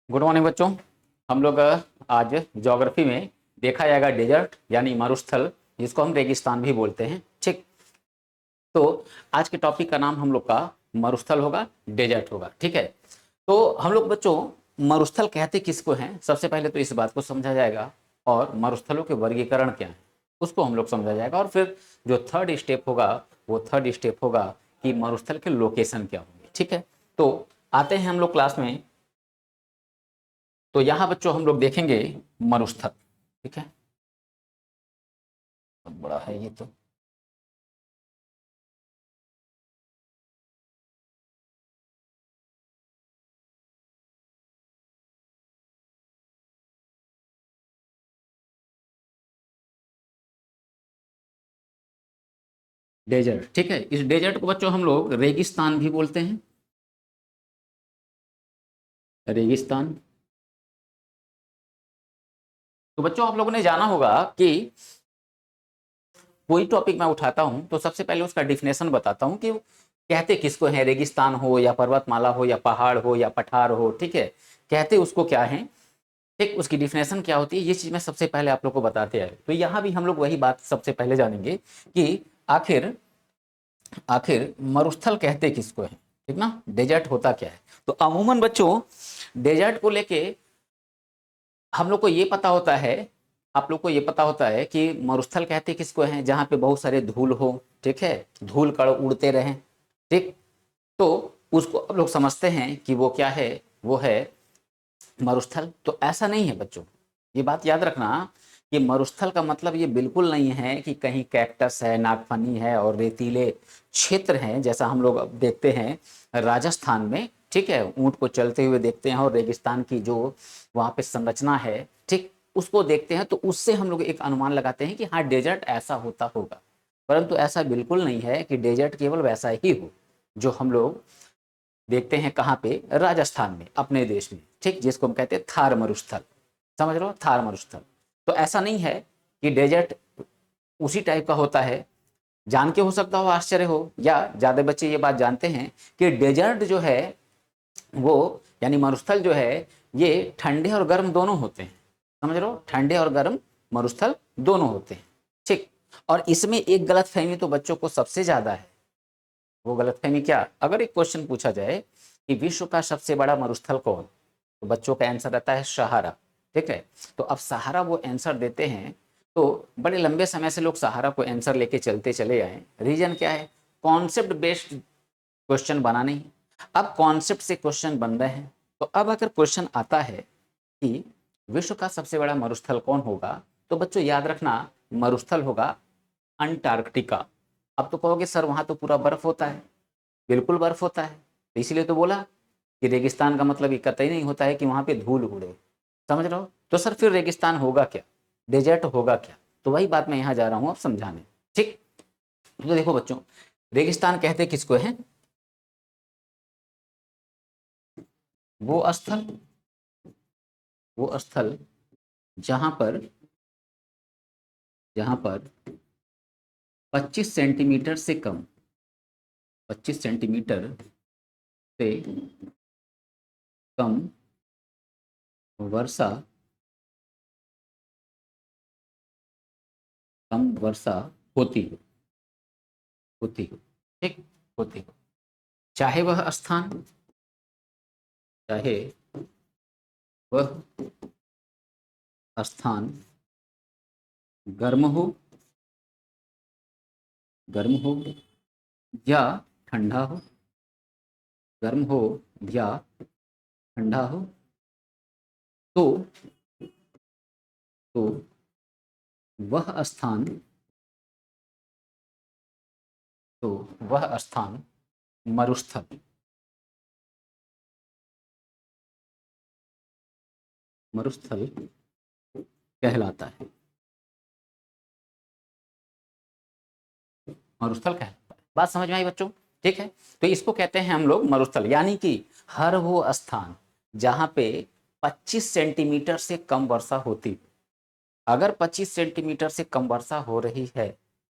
Good morning बच्चों। हम लोग आज ज्योग्राफी में देखा जाएगा डेजर्ट यानी मरुस्थल, जिसको हम रेगिस्तान भी बोलते हैं। ठीक, तो आज के टॉपिक का नाम हम लोग का मरुस्थल होगा, डेजर्ट होगा। ठीक है, तो हम लोग बच्चों मरुस्थल कहते किसको हैं, सबसे पहले तो इस बात को समझा जाएगा, और मरुस्थलों के वर्गीकरण क्या है उसको हम लोग समझा जाएगा, और फिर जो थर्ड स्टेप होगा वो थर्ड स्टेप होगा कि मरुस्थल के लोकेशन क्या होंगे। ठीक है, तो आते हैं हम लोग क्लास में। तो यहाँ बच्चों हम लोग देखेंगे मरुस्थल। ठीक है, बहुत बड़ा है ये तो। डेजर्ट, ठीक है, इस डेजर्ट को बच्चों हम लोग रेगिस्तान भी बोलते हैं, रेगिस्तान। तो बच्चों आप लोगों ने जाना होगा कि कोई टॉपिक मैं उठाता हूं तो सबसे पहले उसका डिफिनेशन बताता हूं कि कहते किसको है, रेगिस्तान हो या पर्वतमाला हो या पहाड़ हो या पठार हो। ठीक है, कहते उसको क्या है, ठीक, उसकी डिफिनेशन क्या होती है, ये चीज मैं सबसे पहले आप लोग को बताते हैं। तो यहाँ भी हम लोग वही बात सबसे पहले जानेंगे कि आखिर आखिर मरुस्थल कहते किसको है, ठीक ना, डेजर्ट होता क्या है। तो अमूमन बच्चों डेजर्ट को लेके हम लोग को ये पता होता है, आप लोग को ये पता होता है कि मरुस्थल कहते किसको हैं, जहाँ पे बहुत सारे धूल हो, ठीक है, धूल कण उड़ते रहें। ठीक, तो उसको आप लोग समझते हैं कि वो क्या है, वो है मरुस्थल। तो ऐसा नहीं है बच्चों, ये बात याद रखना कि मरुस्थल का मतलब ये बिल्कुल नहीं है कि कहीं कैक्टस है, नागफनी है और रेतीले क्षेत्र हैं, जैसा हम लोग अब देखते हैं राजस्थान में। ठीक है, ऊंट को चलते हुए देखते हैं और रेगिस्तान की जो वहाँ पे संरचना है, ठीक, उसको देखते हैं, तो उससे हम लोग एक अनुमान लगाते हैं कि हाँ डेजर्ट ऐसा होता होगा। परंतु ऐसा बिल्कुल नहीं है कि डेजर्ट केवल वैसा ही हो जो हम लोग देखते हैं कहाँ पे, राजस्थान में, अपने देश में। ठीक, जिसको हम कहते हैं थार मरुस्थल, समझ रहे हो, थार मरुस्थल। तो ऐसा नहीं है कि डेजर्ट उसी टाइप का होता है। जान के हो सकता हो आश्चर्य हो, या ज्यादा बच्चे ये बात जानते हैं कि डेजर्ट जो है वो यानी मरुस्थल जो है ये ठंडे और गर्म दोनों होते हैं। समझ रहे हो, ठंडे और गर्म मरुस्थल दोनों होते हैं। ठीक, और इसमें एक गलत फहमी तो बच्चों को सबसे ज्यादा है। वो गलतफहमी क्या, अगर एक क्वेश्चन पूछा जाए कि विश्व का सबसे बड़ा मरुस्थल कौन, तो बच्चों का आंसर रहता है सहारा। ठीक है, तो अब सहारा वो आंसर देते हैं, तो बड़े लंबे समय से लोग सहारा को आंसर लेके चलते चले आए। रीजन क्या है, कॉन्सेप्ट बेस्ड क्वेश्चन बना नहीं। अब कॉन्सेप्ट से क्वेश्चन बन रहे हैं, तो अब अगर क्वेश्चन आता है कि विश्व का सबसे बड़ा मरुस्थल कौन होगा, तो बच्चों याद रखना मरुस्थल होगा अंटार्कटिका। अब तो कहोगे सर वहां तो पूरा बर्फ होता है, बिल्कुल बर्फ होता है, तो इसीलिए तो बोला कि रेगिस्तान का मतलब ये कतई नहीं होता है कि वहां पे धूल उड़े। समझ रहे हो, तो सर फिर रेगिस्तान होगा क्या, डेजर्ट होगा क्या, तो वही बात मैं यहाँ जा रहा हूँ अब समझाने। ठीक, तो देखो बच्चों, रेगिस्तान कहते किसको है, वो स्थल, वो स्थल जहां पर, जहां पर 25 सेंटीमीटर से कम, 25 सेंटीमीटर से कम वर्षा, कम वर्षा होती हो, होती हो, ठीक, होती हो, चाहे वह स्थान, चाहे वह स्थान गर्म हो, गर्म हो या ठंडा हो, गर्म हो या ठंडा हो, तो तो वह स्थान, तो वह स्थान मरुस्थल, मरुस्थल कहलाता है, मरुस्थल कहलाता है। बात समझ में आई बच्चों, ठीक है, तो इसको कहते हैं हम लोग मरुस्थल, यानी कि हर वो स्थान जहां पे 25 सेंटीमीटर से कम वर्षा होती, अगर 25 सेंटीमीटर से कम वर्षा हो रही है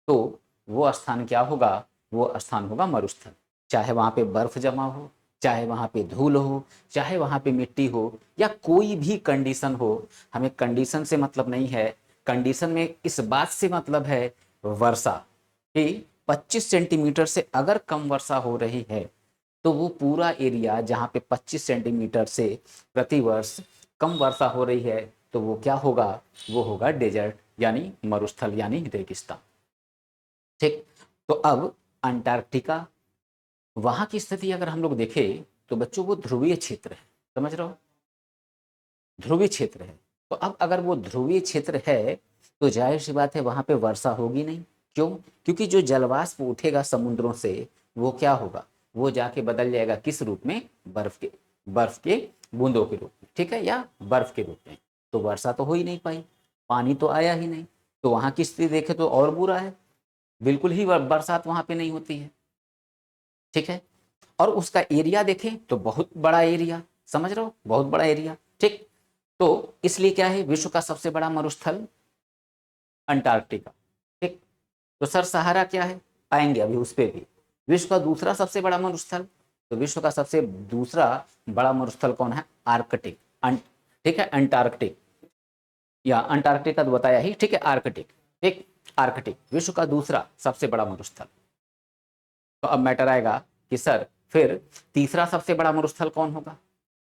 तो वो स्थान क्या होगा, वो स्थान होगा मरुस्थल। चाहे वहां पे बर्फ जमा हो, चाहे वहाँ पे धूल हो, चाहे वहाँ पे मिट्टी हो, या कोई भी कंडीशन हो, हमें कंडीशन से मतलब नहीं है। कंडीशन में इस बात से मतलब है वर्षा, कि 25 सेंटीमीटर से अगर कम वर्षा हो रही है तो वो पूरा एरिया जहाँ पे 25 सेंटीमीटर से प्रतिवर्ष कम वर्षा हो रही है तो वो क्या होगा, वो होगा डेजर्ट, यानी मरुस्थल, यानी रेगिस्तान। ठीक, तो अब अंटार्कटिका, वहां की स्थिति अगर हम लोग देखें तो बच्चों वो ध्रुवीय क्षेत्र है, समझ रहे हो, ध्रुवीय क्षेत्र है। तो अब अगर वो ध्रुवीय क्षेत्र है तो जाहिर सी बात है वहां पे वर्षा होगी नहीं। क्यों? क्योंकि जो जलवाष्प उठेगा समुद्रों से वो क्या होगा, वो जाके बदल जाएगा किस रूप में, बर्फ के बूंदों के रूप में, ठीक है, या बर्फ के रूप में। तो वर्षा तो हो ही नहीं पाई, पानी तो आया ही नहीं। तो वहां की स्थिति देखे तो और बुरा है, बिल्कुल ही बरसात वहां पे नहीं होती है। ठीक है, और उसका एरिया देखें तो बहुत बड़ा एरिया, समझ रहे हो, बहुत बड़ा एरिया। ठीक, तो इसलिए क्या है, विश्व का सबसे बड़ा मरुस्थल अंटार्कटिका। ठीक, तो सर सहारा क्या है, आएंगे अभी उस पर भी। विश्व का दूसरा सबसे बड़ा मरुस्थल, तो विश्व का सबसे दूसरा बड़ा मरुस्थल कौन है, आर्कटिक। ठीक है, अंटार्कटिक या अंटार्कटिका तो बताया ही, ठीक है, आर्कटिक। ठीक, आर्कटिक विश्व का दूसरा सबसे बड़ा मरुस्थल। तो अब मैटर आएगा कि सर फिर तीसरा सबसे बड़ा मरुस्थल कौन होगा,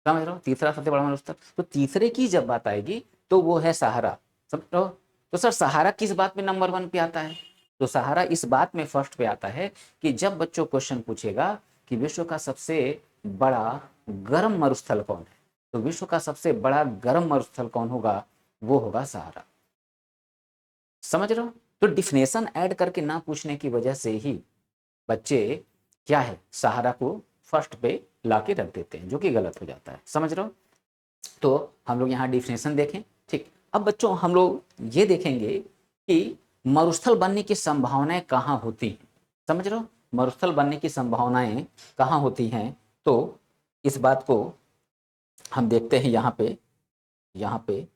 समझ रहे हो, तीसरा सबसे बड़ा मरुस्थल। तो तीसरे की जब बात आएगी तो वो है सहारा, समझ रहे हो। तो सर सहारा किस बात में नंबर 1 पे आता है, तो सहारा इस बात में फर्स्ट पे आता है कि जब बच्चों क्वेश्चन पूछेगा कि विश्व का सबसे बड़ा गर्म मरुस्थल कौन है, तो विश्व का सबसे बड़ा गर्म मरुस्थल कौन होगा, वो होगा सहारा, समझ रहे हो। तो डिफिनेशन ऐड करके ना पूछने की वजह से ही बच्चे क्या है, सहारा को फर्स्ट पे लाके रख देते हैं, जो कि गलत हो जाता है, समझ रहे हो। तो हम लोग यहाँ डिफिनेशन देखें। ठीक, अब बच्चों हम लोग ये देखेंगे कि मरुस्थल बनने की संभावनाएं कहाँ होती हैं, समझ रहे हो, मरुस्थल बनने की संभावनाएं कहाँ होती हैं। तो इस बात को हम देखते हैं यहाँ पे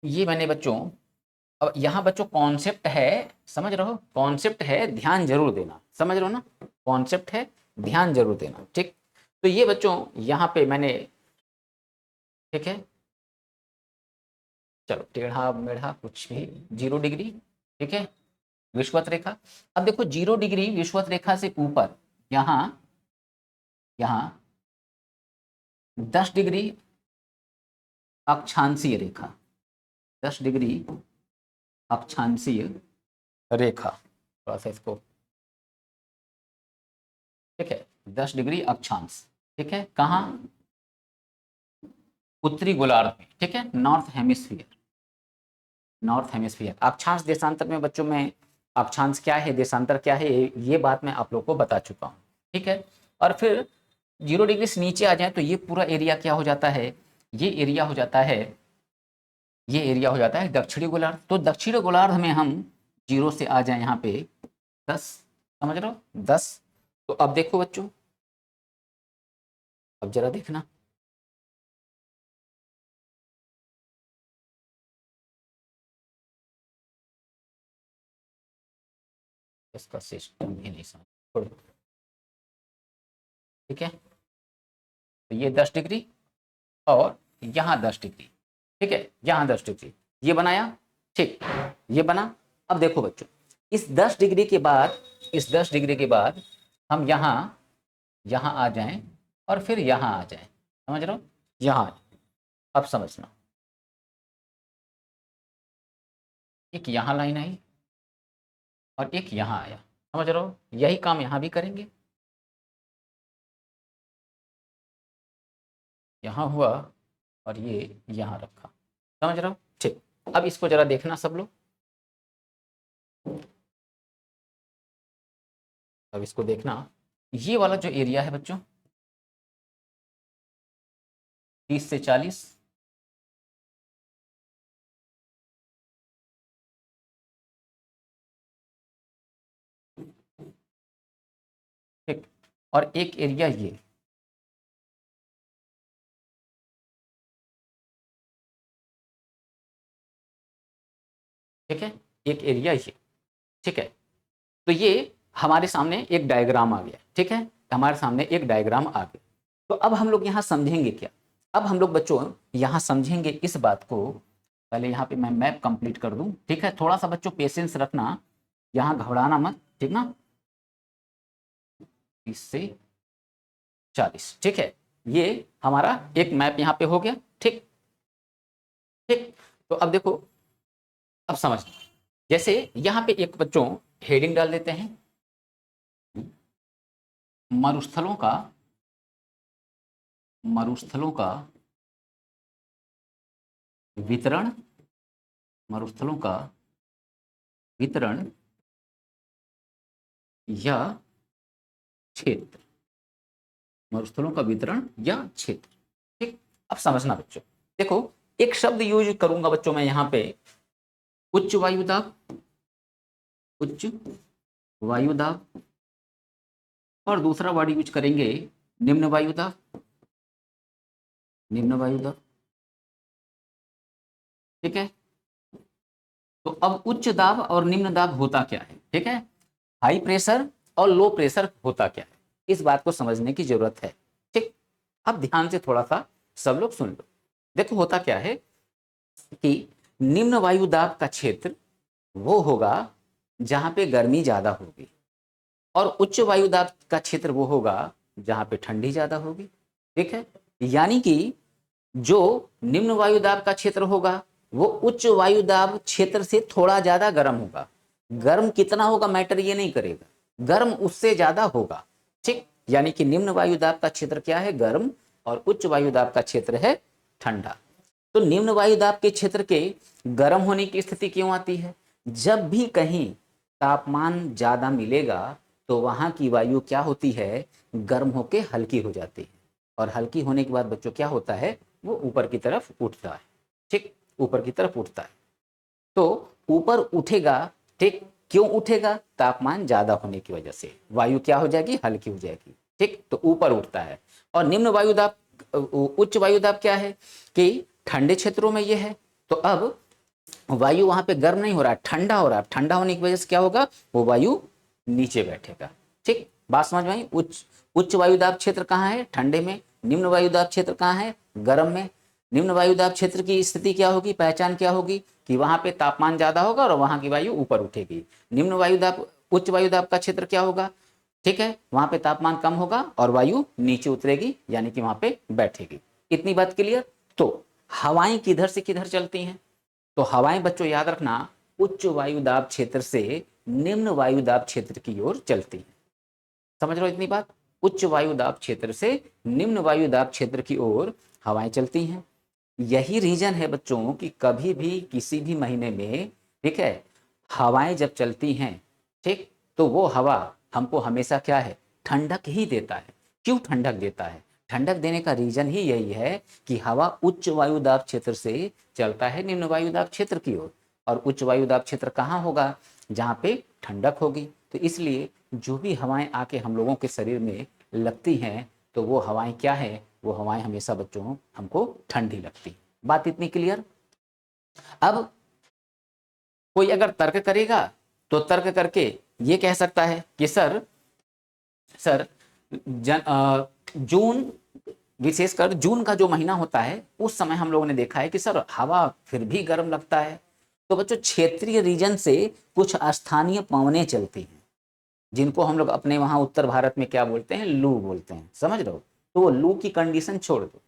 ये मैंने बच्चों, अब यहाँ बच्चों कॉन्सेप्ट है, समझ रहे हो, कॉन्सेप्ट है, ध्यान जरूर देना, समझ रहे हो ना, कॉन्सेप्ट है, ध्यान जरूर देना। ठीक, तो ये बच्चों यहाँ पे मैंने, ठीक है, चलो टेढ़ा मेढ़ा कुछ भी, 0 डिग्री, ठीक है, विषुवत रेखा। अब देखो 0 डिग्री विषुवत रेखा से ऊपर यहाँ यहाँ 10 डिग्री अक्षांशीय रेखा, 10 डिग्री अक्षांशीय रेखा, थोड़ा सा इसको, ठीक है, 10 डिग्री अक्षांश, ठीक है, कहाँ, उत्तरी गोलार्ध में, ठीक है, नॉर्थ हेमिस्फीयर, नॉर्थ हेमिस्फीयर। अक्षांश देशांतर में बच्चों में अक्षांश क्या है, देशांतर क्या है, ये बात मैं आप लोग को बता चुका हूँ। ठीक है, और फिर 0 डिग्री से नीचे आ जाए तो ये पूरा एरिया क्या हो जाता है, ये एरिया हो जाता है, ये एरिया हो जाता है दक्षिणी गोलार्ध। तो दक्षिणी गोलार्ध में हम 0 से आ जाए यहाँ पे 10, समझ रहे हो, 10। तो अब देखो बच्चों, अब जरा देखना, इसका सिस्टम ही नहीं समझ, छोड़ो। ठीक है, तो ये 10 डिग्री और यहाँ 10 डिग्री, ठीक है, यहाँ 10 डिग्री, ये बनाया, ठीक, ये बना। अब देखो बच्चों, इस 10 डिग्री के बाद, इस 10 डिग्री के बाद हम यहाँ यहाँ आ जाएं और फिर यहाँ आ जाएं, समझ रहे हो, यहाँ। अब समझना, एक यहाँ लाइन आई और एक यहाँ आया, समझ रहे हो, यही काम यहाँ भी करेंगे, यहाँ हुआ और ये यहाँ रखा, समझ रहे हो। ठीक, अब इसको जरा देखना सब लोग, अब इसको देखना, ये वाला जो एरिया है बच्चों 30 से 40, ठीक, और एक एरिया ये, ठीक है, एक एरिया ये, ठीक है। तो ये हमारे सामने एक डायग्राम आ गया, ठीक है। हमारे सामने एक डायग्राम आ गया। तो अब हम लोग यहाँ समझेंगे क्या, अब हम लोग बच्चों यहाँ समझेंगे इस बात को। पहले यहाँ पे मैं मैप कंप्लीट कर दूं, ठीक है। थोड़ा सा बच्चों पेशेंस रखना, यहाँ घबराना मत, ठीक ना। 30 से 40, ठीक है। ये हमारा एक मैप यहाँ पे हो गया, ठीक ठीक। तो अब देखो, अब समझना, जैसे यहाँ पे एक बच्चों हेडिंग डाल देते हैं, मरुस्थलों का वितरण, मरुस्थलों का वितरण या क्षेत्र, मरुस्थलों का वितरण या क्षेत्र, ठीक। अब समझना बच्चों, देखो एक शब्द यूज करूंगा बच्चों मैं यहाँ पे, उच्च वायुदाब, उच्च वायुदाब, और दूसरा वर्ड यूज करेंगे निम्न वायुदाब, निम्न वायुदाब, ठीक है। तो अब उच्च दाब और निम्न दाब होता क्या है, ठीक है। हाई प्रेशर और लो प्रेशर होता क्या है, इस बात को समझने की जरूरत है, ठीक। अब ध्यान से थोड़ा सा सब लोग सुन लो। देखो होता क्या है कि निम्न वायु दाब का क्षेत्र वो होगा जहां पे गर्मी ज्यादा होगी, और उच्च वायु दाब का क्षेत्र वो होगा जहां पे ठंडी ज्यादा होगी, ठीक है। यानी कि जो निम्न वायु दाब का क्षेत्र होगा वो उच्च वायु दाब क्षेत्र से थोड़ा ज्यादा गर्म होगा। गर्म कितना होगा मैटर ये नहीं करेगा, गर्म उससे ज्यादा होगा, ठीक। यानी कि निम्न वायु दाब का क्षेत्र क्या है, गर्म, और उच्च वायु दाब का क्षेत्र है ठंडा। तो निम्न वायु दाब के क्षेत्र के गर्म होने की स्थिति क्यों आती है, जब भी कहीं तापमान ज्यादा मिलेगा तो वहां की वायु क्या होती है, गर्म होके हल्की हो जाती है, और हल्की होने के बाद बच्चों क्या होता है, वो ऊपर की तरफ उठता है, ठीक, ऊपर की तरफ उठता है। तो ऊपर उठेगा, ठीक, क्यों उठेगा, तापमान ज्यादा होने की वजह से वायु क्या हो जाएगी, हल्की हो जाएगी, ठीक। तो ऊपर उठता है। और निम्न वायुदाब, उच्च वायुदाब क्या है कि ठंडे क्षेत्रों में ये है। तो अब वायु वहां पे गर्म नहीं हो रहा है, ठंडा हो रहा है, ठंडा होने की वजह से क्या होगा, वो वायु नीचे बैठेगा, ठीक। बात समझ में आई। उच्च वायुदाब क्षेत्र कहाँ है, ठंडे में। निम्न वायुदाब क्षेत्र कहाँ है, गर्म में। निम्न वायुदाब क्षेत्र की स्थिति क्या होगी, पहचान क्या होगी, कि वहां पे तापमान ज्यादा होगा और वहां की वायु ऊपर उठेगी। निम्न वायुदाब, उच्च वायुदाब का क्षेत्र क्या होगा, ठीक है, वहां पे तापमान कम होगा और वायु नीचे उतरेगी, यानी कि वहां पे बैठेगी। इतनी बात क्लियर। तो हवाएं किधर से किधर चलती हैं, तो हवाएं बच्चों याद रखना उच्च वायुदाब क्षेत्र से निम्न वायुदाब क्षेत्र की ओर चलती हैं। समझ रहे हो इतनी बात, उच्च वायुदाब क्षेत्र से निम्न वायुदाब क्षेत्र की ओर हवाएं चलती हैं। यही रीजन है बच्चों कि कभी भी किसी भी महीने में, ठीक है, हवाएं जब चलती हैं, ठीक, तो वो हवा हमको हमेशा क्या है, ठंडक ही देता है। क्यों ठंडक देता है, ठंडक देने का रीजन ही यही है कि हवा उच्च वायुदाब क्षेत्र से चलता है निम्न वायुदाब क्षेत्र की ओर, और उच्च वायुदाब क्षेत्र कहाँ होगा, जहाँ पे ठंडक होगी। तो इसलिए जो भी हवाएं आके हम लोगों के शरीर में लगती हैं, तो वो हवाएं क्या है, वो हवाएं हमेशा बच्चों हमको ठंडी लगती। बात इतनी क्लियर। अब कोई अगर तर्क करेगा तो तर्क करके ये कह सकता है कि सर सर जून, विशेषकर जून का जो महीना होता है उस समय हम लोगों ने देखा है कि सर हवा फिर भी गर्म लगता है। तो बच्चों क्षेत्रीय रीजन से कुछ स्थानीय पवनें चलती हैं, जिनको हम लोग अपने वहां उत्तर भारत में क्या बोलते हैं, लू बोलते हैं, समझ रहे हो। तो वो लू की कंडीशन छोड़ दो।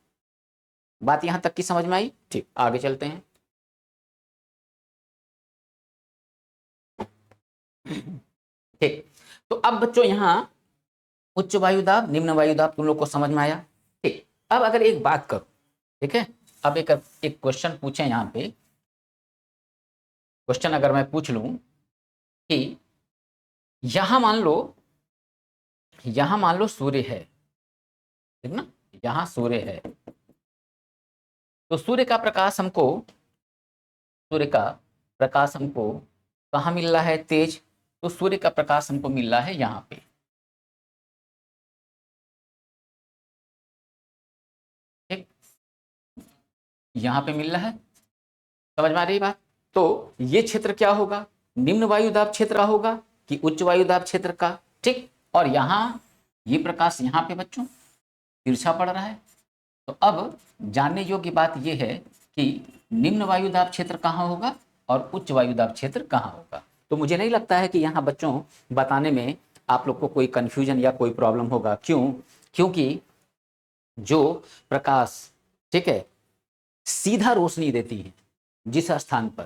बात यहां तक की समझ में आई, ठीक, आगे चलते हैं। ठीक, तो अब बच्चों यहाँ उच्च वायुदाब निम्न वायुदाब तुम लोग को समझ में आया, ठीक। अब अगर एक बात करो, ठीक है, अब एक क्वेश्चन पूछे यहाँ पे, क्वेश्चन अगर मैं पूछ लूं कि यहां मान लो, यहां मान लो सूर्य है, ठीक ना, यहां सूर्य है। तो सूर्य का प्रकाश हमको, सूर्य का प्रकाश हमको कहाँ मिल रहा है, तेज। तो सूर्य का प्रकाश हमको मिल रहा है यहाँ पे, ठीक, यहाँ पे मिल रहा है। समझ में आ रही बात। तो ये क्षेत्र क्या होगा, निम्न वायुदाब क्षेत्र का होगा कि उच्च वायुदाब क्षेत्र का, ठीक। और यहाँ ये प्रकाश यहाँ पे बच्चों तिरछा पड़ रहा है। तो अब जानने योग्य बात यह है कि निम्न वायुदाब क्षेत्र कहाँ होगा और उच्च वायुदाब क्षेत्र कहाँ होगा। तो मुझे नहीं लगता है कि यहाँ बच्चों बताने में आप लोग को कोई कन्फ्यूजन या कोई प्रॉब्लम होगा। क्यों? क्योंकि जो प्रकाश, ठीक है, सीधा रोशनी देती है जिस स्थान पर,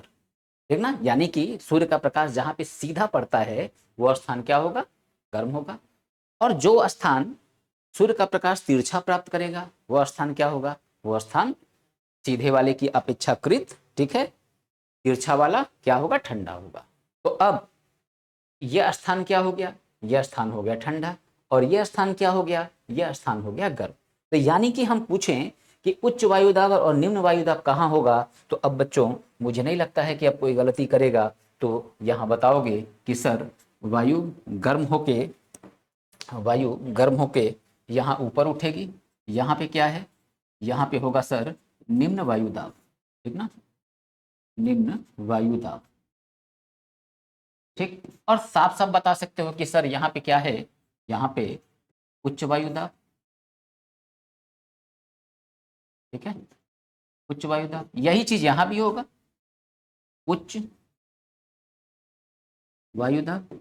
ठीक ना, यानी कि सूर्य का प्रकाश जहाँ पे सीधा पड़ता है वो स्थान क्या होगा? गर्म होगा। और जो स्थान सूर्य का प्रकाश तिरछा प्राप्त करेगा वह स्थान क्या होगा? वह स्थान सीधे वाले की अपेक्षाकृत, ठीक है, तिरछा वाला क्या होगा? ठंडा होगा। तो अब यह स्थान क्या हो गया? यह स्थान हो गया ठंडा, और यह स्थान क्या हो गया? यह स्थान हो गया गर्म। तो यानी कि हम पूछें कि उच्च वायुदाब और निम्न वायुदाब कहाँ होगा, तो अब बच्चों मुझे नहीं लगता है कि अब कोई गलती करेगा। तो यहाँ बताओगे कि सर वायु गर्म होके यहाँ ऊपर उठेगी, यहाँ पे क्या है? यहाँ पे होगा सर निम्न वायुदाब, ठीक ना, निम्न वायुदाब, ठीक। और साफ साफ बता सकते हो कि सर यहाँ पे क्या है? यहाँ पे उच्च वायुदाब, ठीक है, उच्च वायुदाब। यही चीज यहाँ भी होगा, उच्च वायुदाब,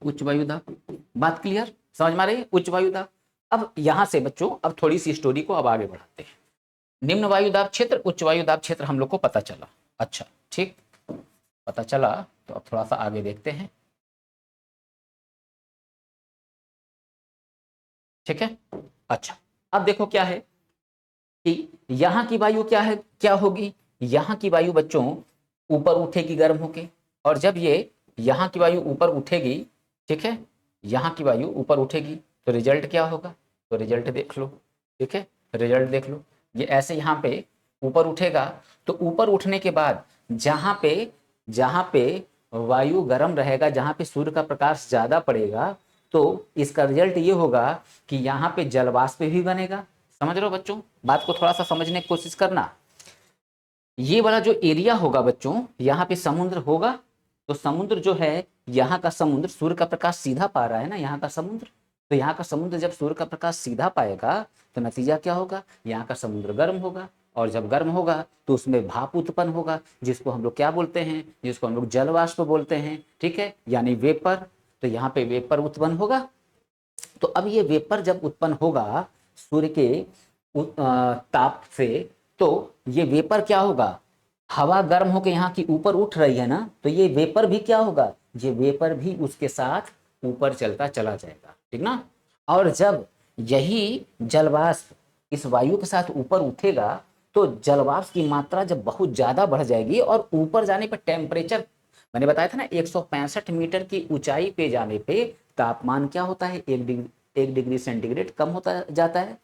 उच्च वायुदाब। बात क्लियर, समझ में आ रही है? उच्च वायुदाब। अब यहां से बच्चों अब थोड़ी सी स्टोरी को अब आगे बढ़ाते हैं। निम्न वायुदाब क्षेत्र, उच्च वायुदाब क्षेत्र हम लोग को पता चला। अच्छा, ठीक, पता चला। तो अब थोड़ा सा आगे देखते हैं, ठीक है। अच्छा, अब देखो क्या है कि यहाँ की वायु क्या है, क्या होगी? यहाँ की वायु बच्चों ऊपर उठेगी गर्म होके, और जब ये यहाँ की वायु ऊपर उठेगी, ठीक है, यहाँ की वायु ऊपर उठेगी, तो रिजल्ट क्या होगा? तो रिजल्ट देख लो, ठीक है, रिजल्ट देख लो। ये ऐसे यहाँ पे ऊपर उठेगा, तो ऊपर उठने के बाद जहाँ पे वायु गर्म रहेगा, जहाँ पे सूर्य का प्रकाश ज्यादा पड़ेगा, तो इसका रिजल्ट ये होगा कि यहाँ पे जलवाष्प भी बनेगा। समझ रहे हो बच्चों? बात को थोड़ा सा समझने की कोशिश करना। ये वाला जो एरिया होगा बच्चों, यहाँ पे समुद्र होगा, तो समुद्र जो है, यहाँ का समुद्र सूर्य का प्रकाश सीधा पा रहा है ना, यहाँ का समुद्र, तो यहाँ का समुद्र जब सूर्य का प्रकाश सीधा पाएगा तो नतीजा क्या होगा? यहाँ का समुद्र गर्म होगा, और जब गर्म होगा तो उसमें भाप उत्पन्न होगा, जिसको हम लोग क्या बोलते हैं? जिसको हम लोग जलवाष्प बोलते हैं, ठीक है, यानी वेपर। तो यहाँ पे वेपर उत्पन्न होगा। तो अब ये वेपर जब उत्पन्न होगा सूर्य के ताप से, तो ये वेपर क्या होगा? हवा गर्म होकर यहाँ की ऊपर उठ रही है ना, तो ये वेपर भी क्या होगा? ये वेपर भी उसके साथ ऊपर चलता चला जाएगा, ठीक ना। और जब यही जलवाष्प इस वायु के साथ ऊपर उठेगा, तो जलवाष्प की मात्रा जब बहुत ज्यादा बढ़ जाएगी, और ऊपर जाने पर टेम्परेचर, मैंने बताया था ना, 165 मीटर की ऊंचाई पे जाने पे तापमान क्या होता है? 1 डिग्री सेंटीग्रेड कम होता जाता है।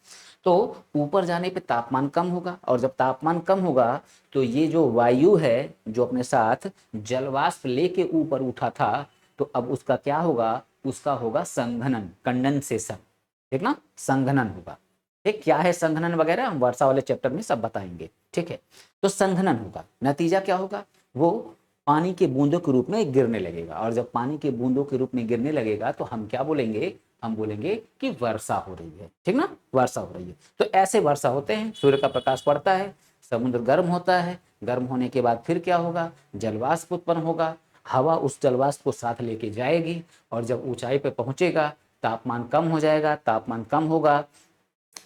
तो ऊपर जाने पे तापमान कम होगा, और जब तापमान कम होगा तो ये जो वायु है जो अपने साथ जलवाष्प लेके ऊपर उठा था, तो अब उसका क्या होगा? उसका होगा संघनन, कंडेंसेशन, ठीक ना, संघनन होगा। ठीक, क्या है संघनन वगैरह हम वर्षा वाले चैप्टर में सब बताएंगे, ठीक है। तो संघनन होगा, नतीजा क्या होगा? वो पानी के बूंदों के रूप में गिरने लगेगा, और जब पानी के बूंदों के रूप में गिरने लगेगा तो हम क्या बोलेंगे? हम बोलेंगे कि वर्षा हो रही है, ठीक ना, वर्षा हो रही है। तो ऐसे वर्षा होते हैं, सूर्य का प्रकाश पड़ता है, समुद्र गर्म होता है, गर्म होने के बाद फिर क्या होगा? जलवाष्प उत्पन्न होगा, हवा उस जलवाष्प को साथ लेके जाएगी, और जब ऊंचाई पे पहुंचेगा तापमान कम हो जाएगा, तापमान कम होगा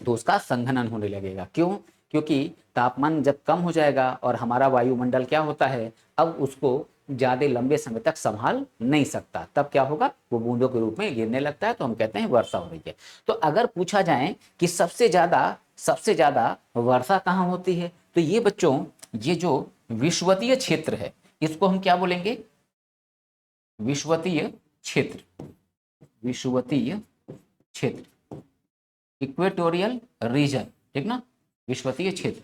तो उसका संघनन होने लगेगा। क्यों? क्योंकि तापमान जब कम हो जाएगा और हमारा वायुमंडल क्या होता है, अब उसको ज्यादा लंबे समय तक संभाल नहीं सकता, तब क्या होगा? वो बूंदों के रूप में गिरने लगता है, तो हम कहते हैं वर्षा हो रही है। तो अगर पूछा जाए कि सबसे ज्यादा वर्षा कहाँ होती है, तो ये बच्चों, ये जो विषुवतीय क्षेत्र है, इसको हम क्या बोलेंगे? विषुवतीय क्षेत्र, विषुवतीय क्षेत्र, इक्वेटोरियल रीजन, ठीक ना, विषुवतीय क्षेत्र,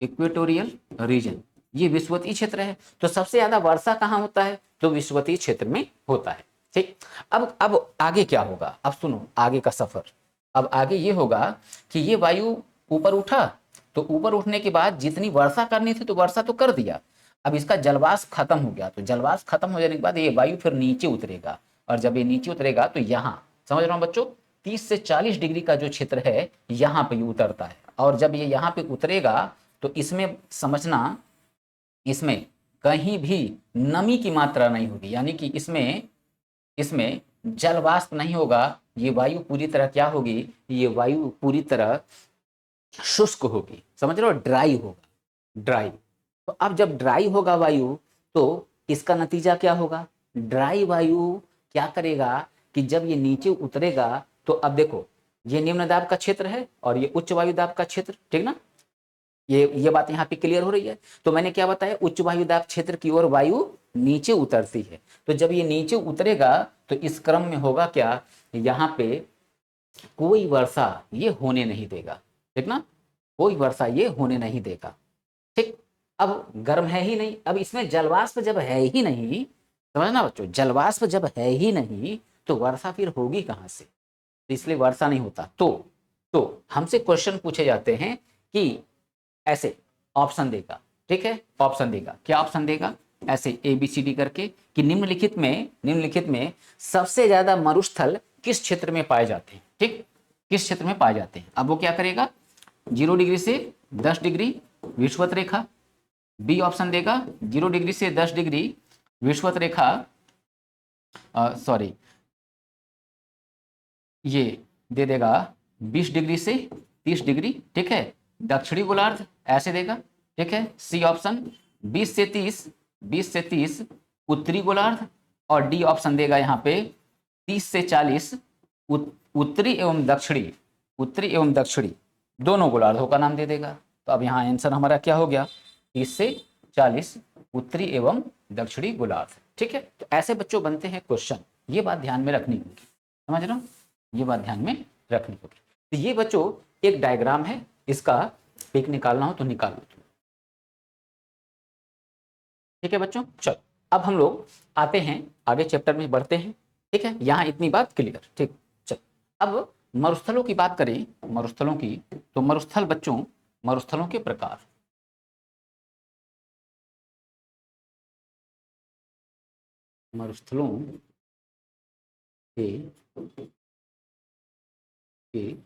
इक्वेटोरियल रीजन, ये विषुवतीय क्षेत्र है। तो सबसे ज्यादा वर्षा कहाँ होता है? तो विषुवतीय क्षेत्र में होता है, ठीक। अब आगे क्या होगा? अब सुनो आगे का सफर। अब आगे ये होगा कि ये वायु ऊपर उठा, तो ऊपर उठने के बाद जितनी वर्षा करनी थी तो वर्षा तो कर दिया, अब इसका जलवाष्प खत्म हो गया, तो जलवाष्प खत्म हो जाने के बाद ये वायु फिर नीचे उतरेगा, और जब ये नीचे उतरेगा तो यहाँ, समझ रहा हूँ बच्चों, 30 से 40 डिग्री का जो क्षेत्र है यहाँ पे उतरता है। और जब ये यहाँ पे उतरेगा तो इसमें समझना, इसमें कहीं भी नमी की मात्रा नहीं होगी, यानी कि इसमें जल वाष्प नहीं होगा। ये वायु पूरी तरह क्या होगी, ये वायु पूरी तरह शुष्क होगी, समझ रहे हो, ड्राई होगा, ड्राई। तो अब जब ड्राई होगा वायु तो इसका नतीजा क्या होगा, ड्राई वायु क्या करेगा कि जब ये नीचे उतरेगा तो अब देखो ये निम्न दाब का क्षेत्र है और ये उच्च वायु दाब का क्षेत्र, ठीक ना, ये बात यहाँ पे क्लियर हो रही है। तो मैंने क्या बताया, उच्च वायु दाब क्षेत्र की ओर वायु नीचे उतरती है। तो जब ये नीचे उतरेगा तो इस क्रम में होगा क्या, यहाँ पे कोई वर्षा ये होने नहीं देगा, ठीक ना, कोई वर्षा ये होने नहीं देगा, ठीक। अब गर्म है ही नहीं, अब इसमें जलवाष्प जब है ही नहीं, समझना बच्चों, जलवाष्प जब है ही नहीं तो वर्षा फिर होगी कहाँ से, इसलिए वर्षा नहीं होता। तो हमसे क्वेश्चन पूछे जाते हैं कि ऐसे ऑप्शन देगा, ठीक है, ऑप्शन देगा, क्या ऑप्शन देगा, ऐसे ABCD करके कि निम्नलिखित में सबसे ज्यादा मरुस्थल किस क्षेत्र में पाए जाते हैं, ठीक, किस क्षेत्र में पाए जाते हैं। अब वो क्या करेगा, 0 डिग्री से 10 डिग्री विषुवत रेखा, बी ऑप्शन देगा 0 डिग्री से 10 डिग्री विषुवत रेखा, सॉरी ये दे देगा 20 डिग्री से 30 डिग्री, ठीक है, दक्षिणी गोलार्ध ऐसे देगा, ठीक है। सी ऑप्शन 20 से 30 उत्तरी गोलार्ध, और डी ऑप्शन देगा यहाँ पे 30 से 40 उत्तरी एवं दक्षिणी दोनों गोलार्धों का नाम दे देगा। तो अब यहाँ आंसर हमारा क्या हो गया, 30 से 40 उत्तरी एवं दक्षिणी गोलार्ध, ठीक है। तो ऐसे बच्चों बनते हैं क्वेश्चन, ये बात ध्यान में रखनी होगी, समझ रहे हो, ये बात ध्यान में रखनी होगी। तो ये बच्चों एक डायग्राम है, इसका पिक निकालना हो तो निकाल लो, ठीक है बच्चों। चलो अब हम लोग आते हैं आगे चैप्टर में बढ़ते हैं, ठीक है, यहाँ इतनी बात क्लियर, ठीक। चलो अब मरुस्थलों की बात करें, मरुस्थलों की, तो मरुस्थल बच्चों, मरुस्थलों के प्रकार, मरुस्थलों के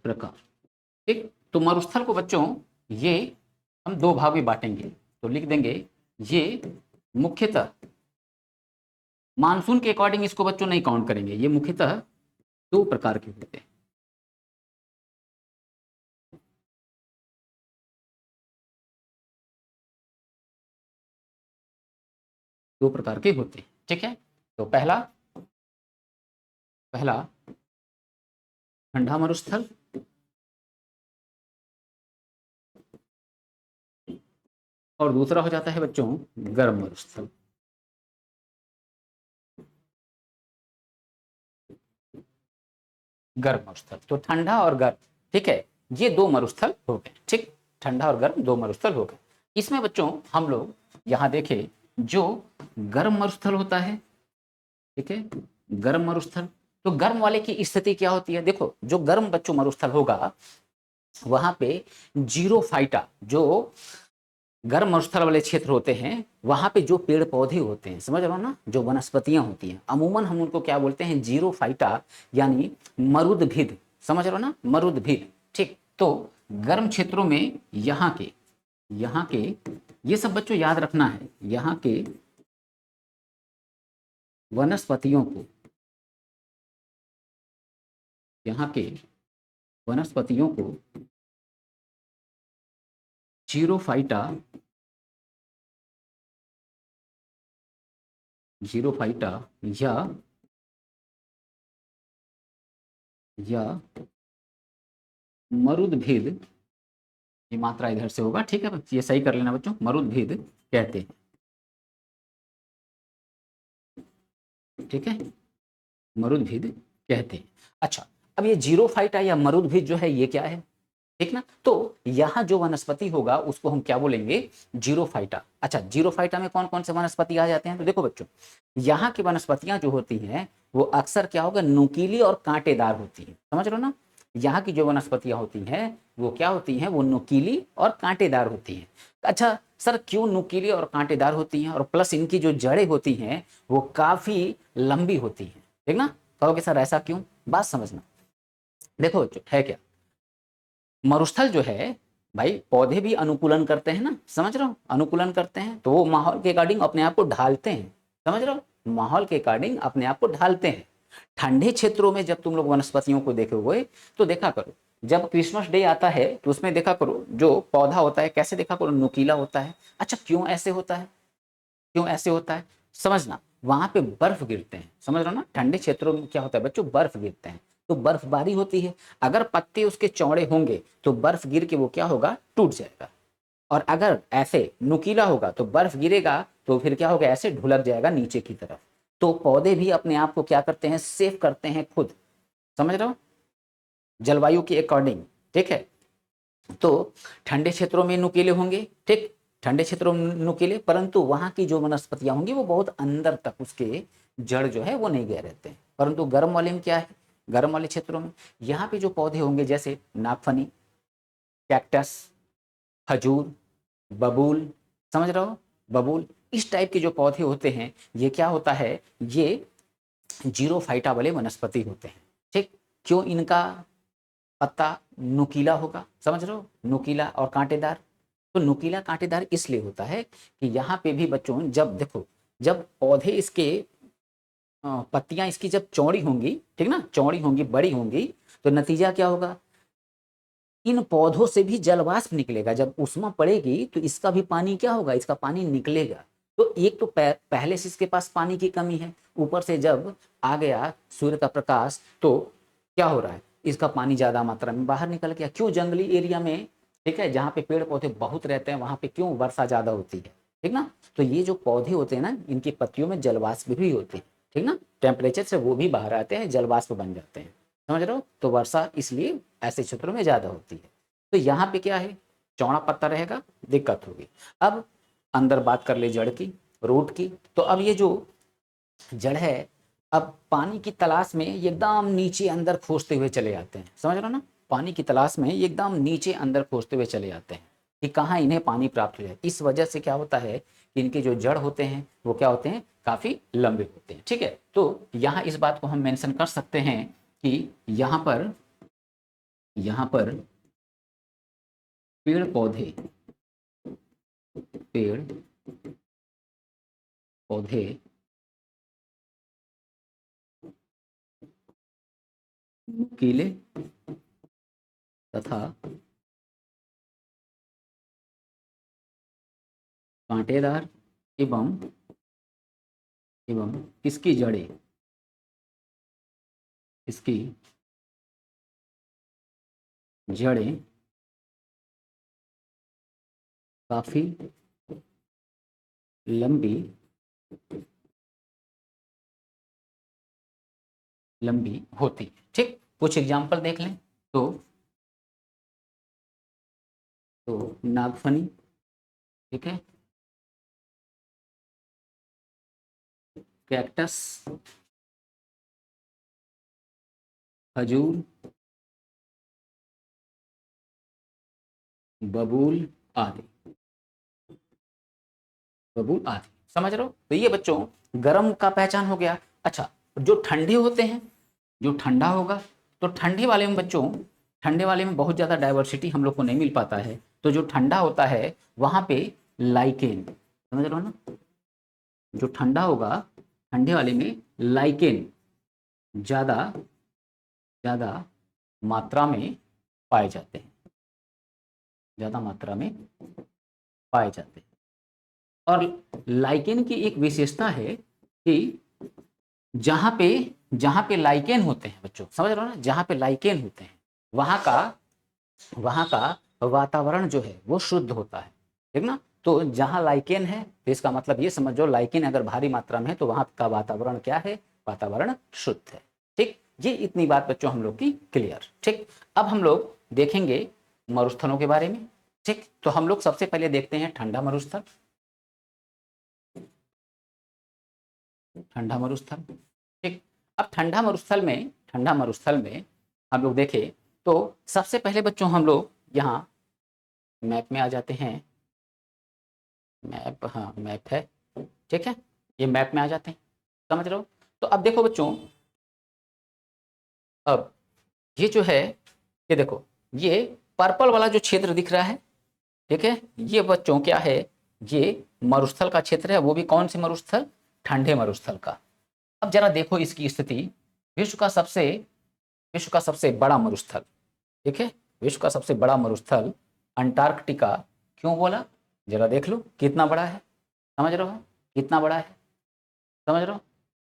प्रकार, ठीक। तो मरुस्थल को बच्चों ये हम दो भाग में बांटेंगे, तो लिख देंगे ये मुख्यतः मानसून के अकॉर्डिंग इसको बच्चों नहीं काउंट करेंगे, ये मुख्यतः दो प्रकार के होते हैं, दो प्रकार के होते हैं, ठीक है। तो पहला ठंडा मरुस्थल और दूसरा हो जाता है बच्चों गर्म मरुस्थल। गर्म मरुस्थल, तो ठंडा और गर्म, ठीक है, ये दो मरुस्थल हो गए, ठीक, ठंडा और गर्म दो मरुस्थल हो गए। इसमें बच्चों हम लोग यहाँ देखें, जो गर्म मरुस्थल होता है, ठीक है, गर्म मरुस्थल, तो गर्म वाले की स्थिति क्या होती है, देखो जो गर्म बच्चों मरुस्थल होगा वहां पे जीरो फाइटा, जो गर्म मरुस्थल वाले क्षेत्र होते हैं वहां पे जो पेड़ पौधे होते हैं, समझ रहे हो ना, जो वनस्पतियां होती हैं, अमूमन हम उनको क्या बोलते हैं, जीरो फाइटा, यानी मरुदभिद, समझ रहे हो ना, मरुदभिद, ठीक। तो गर्म क्षेत्रों में यहाँ के ये सब बच्चों याद रखना है, यहाँ के वनस्पतियों को, यहाँ के वनस्पतियों को जीरोफाइटा या मरुदभिद, ये मात्रा इधर से होगा, ठीक है, ये सही कर लेना बच्चों, मरुदभिद कहते हैं, ठीक है, मरुदभिद कहते हैं। अच्छा अब ये जीरोफाइटा या मरुदभिद जो है ये क्या है, ठीक ना, तो यहाँ जो वनस्पति होगा उसको हम क्या बोलेंगे, जीरोफाइटा। अच्छा जीरोफाइटा में कौन कौन से वनस्पति आ जाते हैं, तो देखो बच्चों यहाँ की वनस्पतियां जो होती हैं वो अक्सर क्या होगा, नुकीली और कांटेदार होती है, समझ रहे हो ना, यहाँ की जो वनस्पतियां होती हैं वो क्या होती हैं, वो नुकीली और कांटेदार होती हैं। अच्छा सर क्यों नुकीली और कांटेदार होती हैं, और प्लस इनकी जो जड़ें होती हैं वो काफी लंबी होती हैं, ठीक ना। कहोगे सर ऐसा क्यों, बात समझना। देखो है क्या, मरुस्थल जो है भाई, पौधे भी अनुकूलन करते हैं ना, समझ रहे हो, अनुकूलन करते हैं, तो वो माहौल के अकॉर्डिंग अपने आप को ढालते हैं, समझ रहे हो, माहौल के अकॉर्डिंग अपने आप को ढालते हैं। ठंडे क्षेत्रों में जब तुम लोग वनस्पतियों को देखोगे तो देखा करो, जब क्रिसमस डे आता है तो उसमें देखा करो जो पौधा होता है कैसे देखा करो, नुकीला होता है। अच्छा क्यों ऐसे होता है, क्यों ऐसे होता है, समझना, वहां पे बर्फ गिरते हैं, समझ रहे हो ना, ठंडे क्षेत्रों में क्या होता है बच्चों, बर्फ गिरते हैं, तो बर्फबारी होती है। अगर पत्ते उसके चौड़े होंगे तो बर्फ गिर के वो क्या होगा, टूट जाएगा। और अगर ऐसे नुकीला होगा तो बर्फ गिरेगा तो फिर क्या होगा, ऐसे ढुलक जाएगा नीचे की तरफ। तो पौधे भी अपने आप को क्या करते हैं, सेव करते हैं खुद, समझ रहे हो, जलवायु के अकॉर्डिंग, ठीक है। तो ठंडे क्षेत्रों में नुकीले होंगे, ठीक, ठंडे क्षेत्रों में नुकीले, परंतु वहां की जो वनस्पतियां होंगी वो बहुत अंदर तक उसके जड़ जो है वो नहीं गए रहते हैं। परंतु गर्म वाले में क्या है, गर्म वाले क्षेत्रों में यहाँ पे जो पौधे होंगे जैसे नागफनी, कैक्टस, खजूर, बबूल, समझ रहे हो, बबूल, इस टाइप के जो पौधे होते हैं ये क्या होता है, ये जीरोफाइटा वाले वनस्पति होते हैं, ठीक। क्यों इनका पत्ता नुकीला होगा, समझ रहे हो, नुकीला और कांटेदार। तो नुकीला कांटेदार इसलिए होता है कि यहाँ पे भी बच्चों जब देखो, जब पौधे इसके पत्तियां इसकी जब चौड़ी होंगी, ठीक ना, चौड़ी होंगी, बड़ी होंगी, तो नतीजा क्या होगा, इन पौधों से भी जलवाष्प निकलेगा। जब उष्मा पड़ेगी तो इसका भी पानी क्या होगा, इसका पानी निकलेगा। तो एक तो पहले से इसके पास पानी की कमी है, ऊपर से जब आ गया सूर्य का प्रकाश तो क्या हो रहा है, इसका पानी ज्यादा मात्रा में बाहर निकल गया। क्यों जंगली एरिया में, ठीक है, जहाँ पे पेड़ पौधे बहुत रहते हैं वहां पे क्यों वर्षा ज्यादा होती है, ठीक ना। तो ये जो पौधे होते हैं ना, इनकी पत्तियों में जलवाष्प भी होती है, ठीक ना, टेम्परेचर से वो भी बाहर आते हैं, जलवाष्प बन जाते हैं, समझ रहे हो। तो वर्षा इसलिए ऐसे क्षेत्रों में ज्यादा होती है। तो यहाँ पे क्या है, चौड़ा पत्ता रहेगा, दिक्कत होगी। अब अंदर बात कर ले जड़ की, रूट की, तो अब ये जो जड़ है, अब पानी की तलाश में ये एकदम नीचे अंदर खोजते हुए चले जाते हैं, समझ रहे हो ना, पानी की तलाश में ये एकदम नीचे अंदर खोजते हुए चले जाते हैं कि कहाँ इन्हें पानी प्राप्त हो जाए। इस वजह से क्या होता है कि इनके जो जड़ होते हैं वो क्या होते हैं, काफी लंबे होते हैं, ठीक है। तो यहाँ इस बात को हम मेंशन कर सकते हैं कि यहाँ पर पेड़ पौधे, पेड़ पौधे नुकीले तथा कांटेदार एवं एवं इसकी जड़ें, इसकी जड़ें काफी लंबी लंबी होती है, ठीक। कुछ एग्जाम्पल देख लें तो नागफनी, ठीक है, कैक्टस, खजूर, बबूल आदि, बबूल आदि, समझ रहे हो। तो ये बच्चों गर्म का पहचान हो गया। अच्छा जो ठंडे होते हैं, जो ठंडा होगा, तो ठंडे वाले में बच्चों, ठंडे वाले में बहुत ज़्यादा डाइवर्सिटी हम लोग को नहीं मिल पाता है। तो जो ठंडा होता है वहाँ पे लाइकेन, समझ रहे हो ना, जो ठंडा होगा ठंडे वाले में लाइकेन ज़्यादा ज़्यादा मात्रा में पाए जाते हैं, ज़्यादा मात्रा में पाए जाते हैं। और लाइकेन की एक विशेषता है कि जहाँ पे जहाँ पे लाइकेन होते हैं बच्चों, समझ रहे हो ना, जहाँ पे लाइकेन होते हैं वहाँ का वातावरण जो है वो शुद्ध होता है, ठीक ना। तो जहाँ लाइकेन है तो इसका मतलब ये समझो, लाइकेन अगर भारी मात्रा में है तो वहाँ का वातावरण क्या है, वातावरण शुद्ध है, ठीक। ये इतनी बात बच्चों हम लोग की क्लियर, ठीक। अब हम लोग देखेंगे मरुस्थलों के बारे में, ठीक। तो हम लोग सबसे पहले देखते हैं ठंडा मरुस्थल, ठंडा मरुस्थल, ठीक। अब ठंडा मरुस्थल में हम लोग देखें तो सबसे पहले बच्चों हम लोग यहाँ मैप में आ जाते हैं, मैप, हाँ मैप है, ठीक है, ये मैप में आ जाते हैं, समझ रहे हो। तो अब देखो बच्चों, अब ये जो है, ये देखो, ये पर्पल वाला जो क्षेत्र दिख रहा है, ठीक है, ये बच्चों क्या है, ये मरुस्थल का क्षेत्र है। वो भी कौन से मरुस्थल? ठंडे मरुस्थल का। अब जरा देखो इसकी स्थिति, विश्व का सबसे विश्व का सबसे बड़ा मरुस्थल, ठीक है, विश्व का सबसे बड़ा मरुस्थल अंटार्कटिका। क्यों बोला? जरा देख लो कितना बड़ा है, समझ रहे हो, कितना बड़ा है, समझ रहे हो।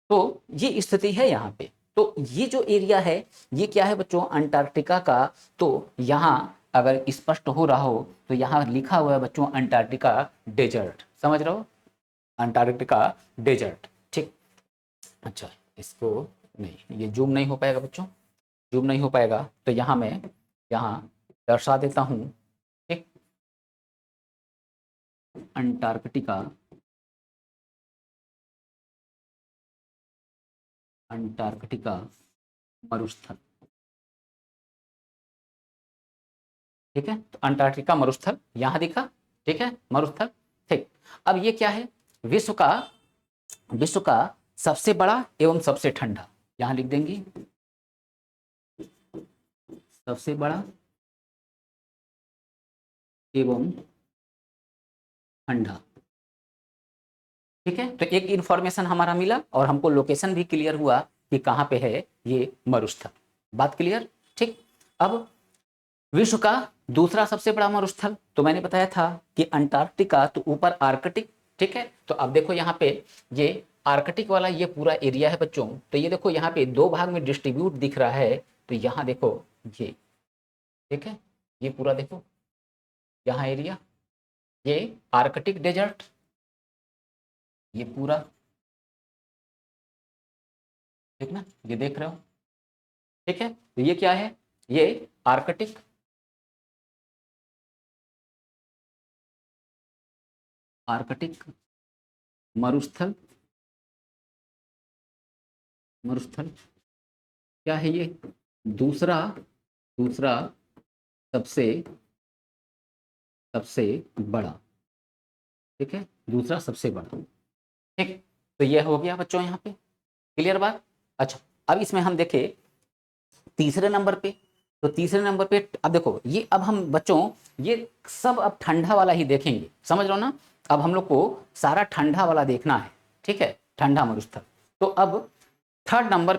तो ये स्थिति है यहाँ पे। तो ये जो एरिया है, ये क्या है बच्चों? अंटार्कटिका का। तो यहाँ अगर स्पष्ट हो रहा हो तो यहाँ लिखा हुआ है बच्चों अंटार्कटिका डेजर्ट, समझ रहे हो, अंटार्कटिका डेजर्ट, ठीक। अच्छा, इसको नहीं, ये जूम नहीं हो पाएगा बच्चों, जूम नहीं हो पाएगा, तो यहाँ मैं यहाँ दर्शा देता हूँ, ठीक। अंटार्कटिका, अंटार्कटिका मरुस्थल, ठीक है। तो अंटार्कटिका मरुस्थल यहाँ दिखा, ठीक है, मरुस्थल, ठीक। अब ये क्या है? विश्व का सबसे बड़ा एवं सबसे ठंडा, यहाँ लिख देंगे, सबसे बड़ा एवं ठंडा, ठीक है। तो एक इंफॉर्मेशन हमारा मिला और हमको लोकेशन भी क्लियर हुआ कि कहाँ पे है ये मरुस्थल। बात क्लियर, ठीक। अब विश्व का दूसरा सबसे बड़ा मरुस्थल तो मैंने बताया था कि अंटार्कटिका, तो ऊपर आर्कटिक, ठीक है। तो अब देखो यहाँ पे ये आर्कटिक वाला ये पूरा एरिया है बच्चों। तो ये देखो यहाँ पे दो भाग में डिस्ट्रीब्यूट दिख रहा है। तो यहाँ देखो ये, ठीक है, ये पूरा देखो यहाँ एरिया, ये आर्कटिक डेजर्ट, ये पूरा, ठीक ना, ये देख रहे हो, ठीक है। तो ये क्या है? ये आर्कटिक, आर्कटिक मरुस्थल, मरुस्थल क्या है ये? दूसरा दूसरा सबसे सबसे बड़ा, ठीक है, दूसरा सबसे बड़ा, ठीक। तो ये हो गया बच्चों यहाँ पे, क्लियर बात। अच्छा, अब इसमें हम देखें तीसरे नंबर पे। तो तीसरे नंबर पे अब देखो, ये अब हम बच्चों ये सब अब ठंडा वाला ही देखेंगे, समझ रहे हो ना। अब हम लोग को सारा ठंडा वाला देखना है, ठीक है, ठंडा मरुस्थल। तो अब थर्ड नंबर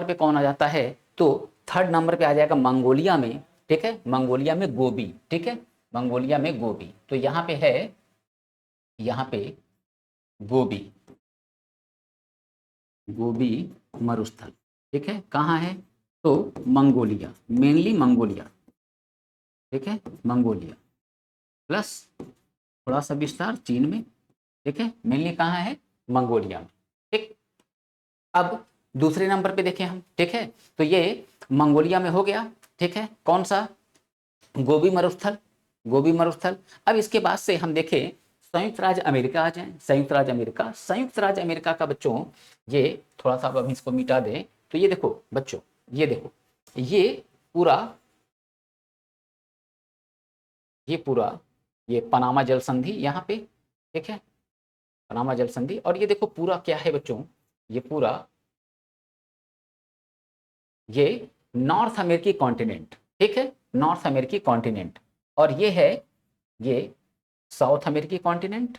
पे कौन आ जाता है? तो थर्ड नंबर पे आ जाएगा मंगोलिया में, ठीक है, मंगोलिया में गोबी, ठीक है, मंगोलिया में गोबी। तो यहाँ पे है, यहाँ पे गोबी, गोबी मरुस्थल, ठीक है, कहाँ है? तो मंगोलिया, मेनली मंगोलिया, ठीक है, मंगोलिया प्लस थोड़ा सा विस्तार चीन में, ठीक है, मेनली कहाँ है? मंगोलिया में, ठीक। अब दूसरे नंबर पे देखें हम, ठीक है, तो ये मंगोलिया में हो गया, ठीक है, कौन सा? गोबी मरुस्थल, गोबी मरुस्थल। अब इसके बाद से हम देखें संयुक्त राज्य अमेरिका आ जाए, संयुक्त राज्य अमेरिका, संयुक्त राज्य अमेरिका का बच्चों ये थोड़ा सा, अब हम इसको मिटा दें। तो ये देखो बच्चों, ये देखो, ये पूरा, ये पूरा, ये पनामा जल संधि यहाँ पे, ठीक है, पनामा जल संधि। और ये देखो पूरा क्या है बच्चों, ये पूरा, ये नॉर्थ अमेरिकी कॉन्टिनेंट, ठीक है, नॉर्थ अमेरिकी कॉन्टिनेंट। और ये है, ये साउथ अमेरिकी कॉन्टिनेंट,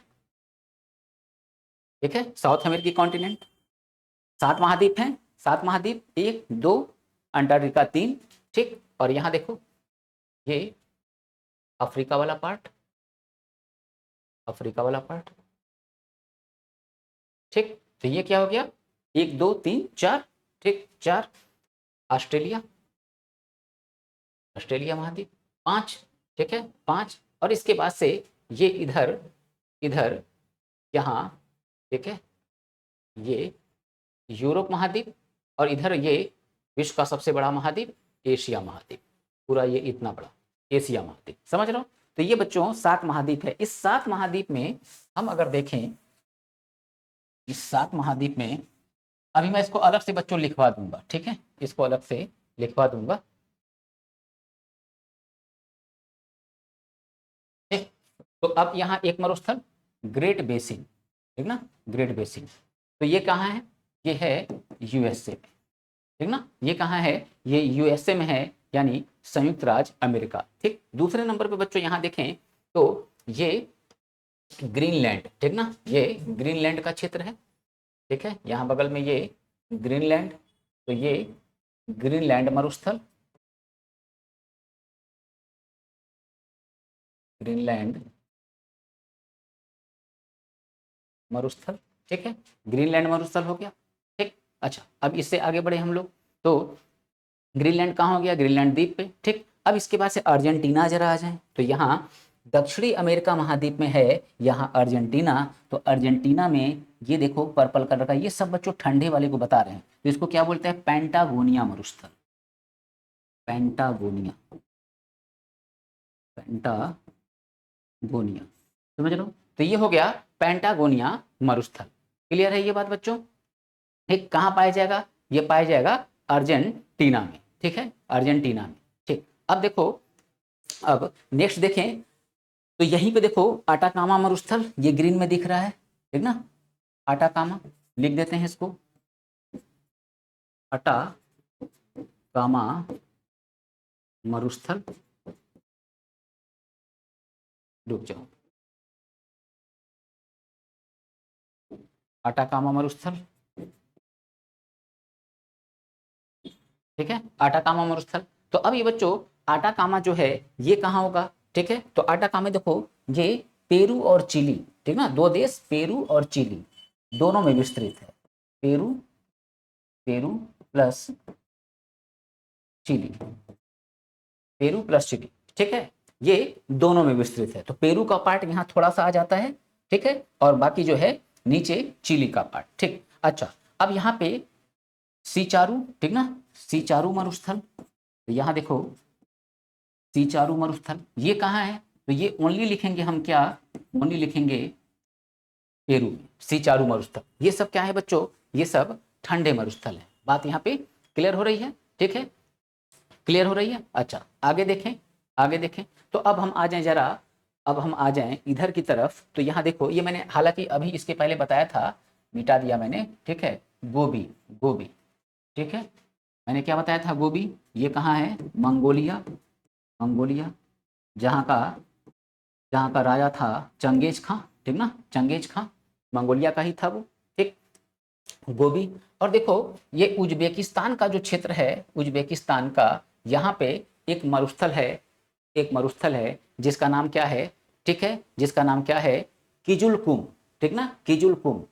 ठीक है, साउथ अमेरिकी कॉन्टिनेंट। 7 महाद्वीप हैं, 7 महाद्वीप, 1 2, अंटार्कटिका 3, ठीक। और यहाँ देखो ये अफ्रीका वाला पार्ट, अफ्रीका वाला पार्ट, ठीक। तो ये क्या हो गया? 1 2 3 4, ठीक, 4। ऑस्ट्रेलिया, ऑस्ट्रेलिया महाद्वीप 5, ठीक है, 5। और इसके बाद से ये इधर, इधर यहाँ, ठीक है, ये यूरोप महाद्वीप। और इधर ये विश्व का सबसे बड़ा महाद्वीप एशिया महाद्वीप, पूरा ये इतना बड़ा एशिया महाद्वीप, समझ रहे हो। तो ये बच्चों 7 महाद्वीप है। इस 7 महाद्वीप में हम अगर देखें, इस 7 महाद्वीप में, अभी मैं इसको अलग से बच्चों लिखवा दूंगा, ठीक है, इसको अलग से लिखवा दूंगा, ठीक। तो अब यहाँ एक मरुस्थल ग्रेट बेसिन, ठीक ना, ग्रेट बेसिन। तो ये कहाँ है? ये है यूएसए में, ठीक ना, ये कहाँ है, ये यूएसए में है, यानी संयुक्त राज्य अमेरिका। ठीक, दूसरे नंबर पे बच्चों यहाँ देखें तो ये ग्रीनलैंड, ठीक ना, ये ग्रीनलैंड का क्षेत्र है। ठीक है, यहाँ बगल में ये ग्रीनलैंड, तो ये ग्रीनलैंड मरुस्थल, ग्रीनलैंड मरुस्थल। ठीक है, ग्रीनलैंड मरुस्थल हो गया। ठीक, अच्छा अब इससे आगे बढ़े हम लोग, तो ग्रीनलैंड कहाँ हो गया, ग्रीनलैंड द्वीप पे। ठीक, अब इसके बाद से अर्जेंटीना जरा आ जाए, तो यहाँ दक्षिणी अमेरिका महाद्वीप में है यहाँ अर्जेंटीना। तो अर्जेंटीना में ये देखो पर्पल कलर का, ये सब बच्चों ठंडे वाले को बता रहे हैं, तो इसको क्या बोलते हैं, पेंटागोनिया मरुस्थल, पेंटागोनिया, पेंटागोनिया, समझ लो। तो ये हो गया पेंटागोनिया मरुस्थल। क्लियर है ये बात बच्चों। ठीक, कहाँ पाया जाएगा, ये पाया जाएगा अर्जेंटीना में। ठीक है, अर्जेंटीना में। ठीक, अब देखो, अब नेक्स्ट देखें तो यहीं पे देखो आटाकामा मरुस्थल, ये ग्रीन में दिख रहा है, ठीक ना, आटाकामा लिख देते हैं इसको, आटाकामा मरुस्थल, रुक जाओ, आटाकामा मरुस्थल। ठीक है, आटाकामा मरुस्थल। तो अब ये बच्चों आटाकामा जो है ये कहाँ होगा, ठीक है, तो आटाकामा देखो ये पेरू और चिली, ठीक ना, दो देश पेरू और चिली दोनों में विस्तृत है, Peru, Peru plus Chile, Peru plus Chile. ठीक है, ये दोनों में विस्तृत है, तो पेरू का पार्ट यहाँ थोड़ा सा आ जाता है, ठीक है, और बाकी जो है नीचे चिली का पार्ट। ठीक, अच्छा अब यहाँ पे सीचारू, ठीक ना, सीचारू मरुस्थल, तो यहाँ देखो सीचारू मरुस्थल ये कहाँ है, तो ये ओनली लिखेंगे हम क्या, ओनली लिखेंगे पेरू में, सीचारू मरुस्थल। ये सब क्या है बच्चों, ये सब ठंडे मरुस्थल है। बात यहाँ पे क्लियर हो रही है, ठीक है, क्लियर हो रही है। अच्छा आगे देखें, आगे देखें, तो अब हम आ जाएं जरा, अब हम आ जाएं इधर की तरफ, तो यहाँ देखो ये मैंने हालांकि अभी इसके पहले बताया था, मिटा दिया मैंने, ठीक है, गोबी, गोबी, ठीक है, मैंने क्या बताया था, गोबी, ये कहाँ है, मंगोलिया, मंगोलिया, जहाँ का, जहाँ का राजा था चंगेज खां, ठीक ना, चंगेज खां मंगोलिया का ही था वो। ठीक, गोबी, और देखो ये उज्बेकिस्तान का जो क्षेत्र है, उज्बेकिस्तान का, यहाँ पे एक मरुस्थल है, एक मरुस्थल है जिसका नाम क्या है, ठीक है, जिसका नाम क्या है, किजुलकुम, ठीक ना, किजुलकुम।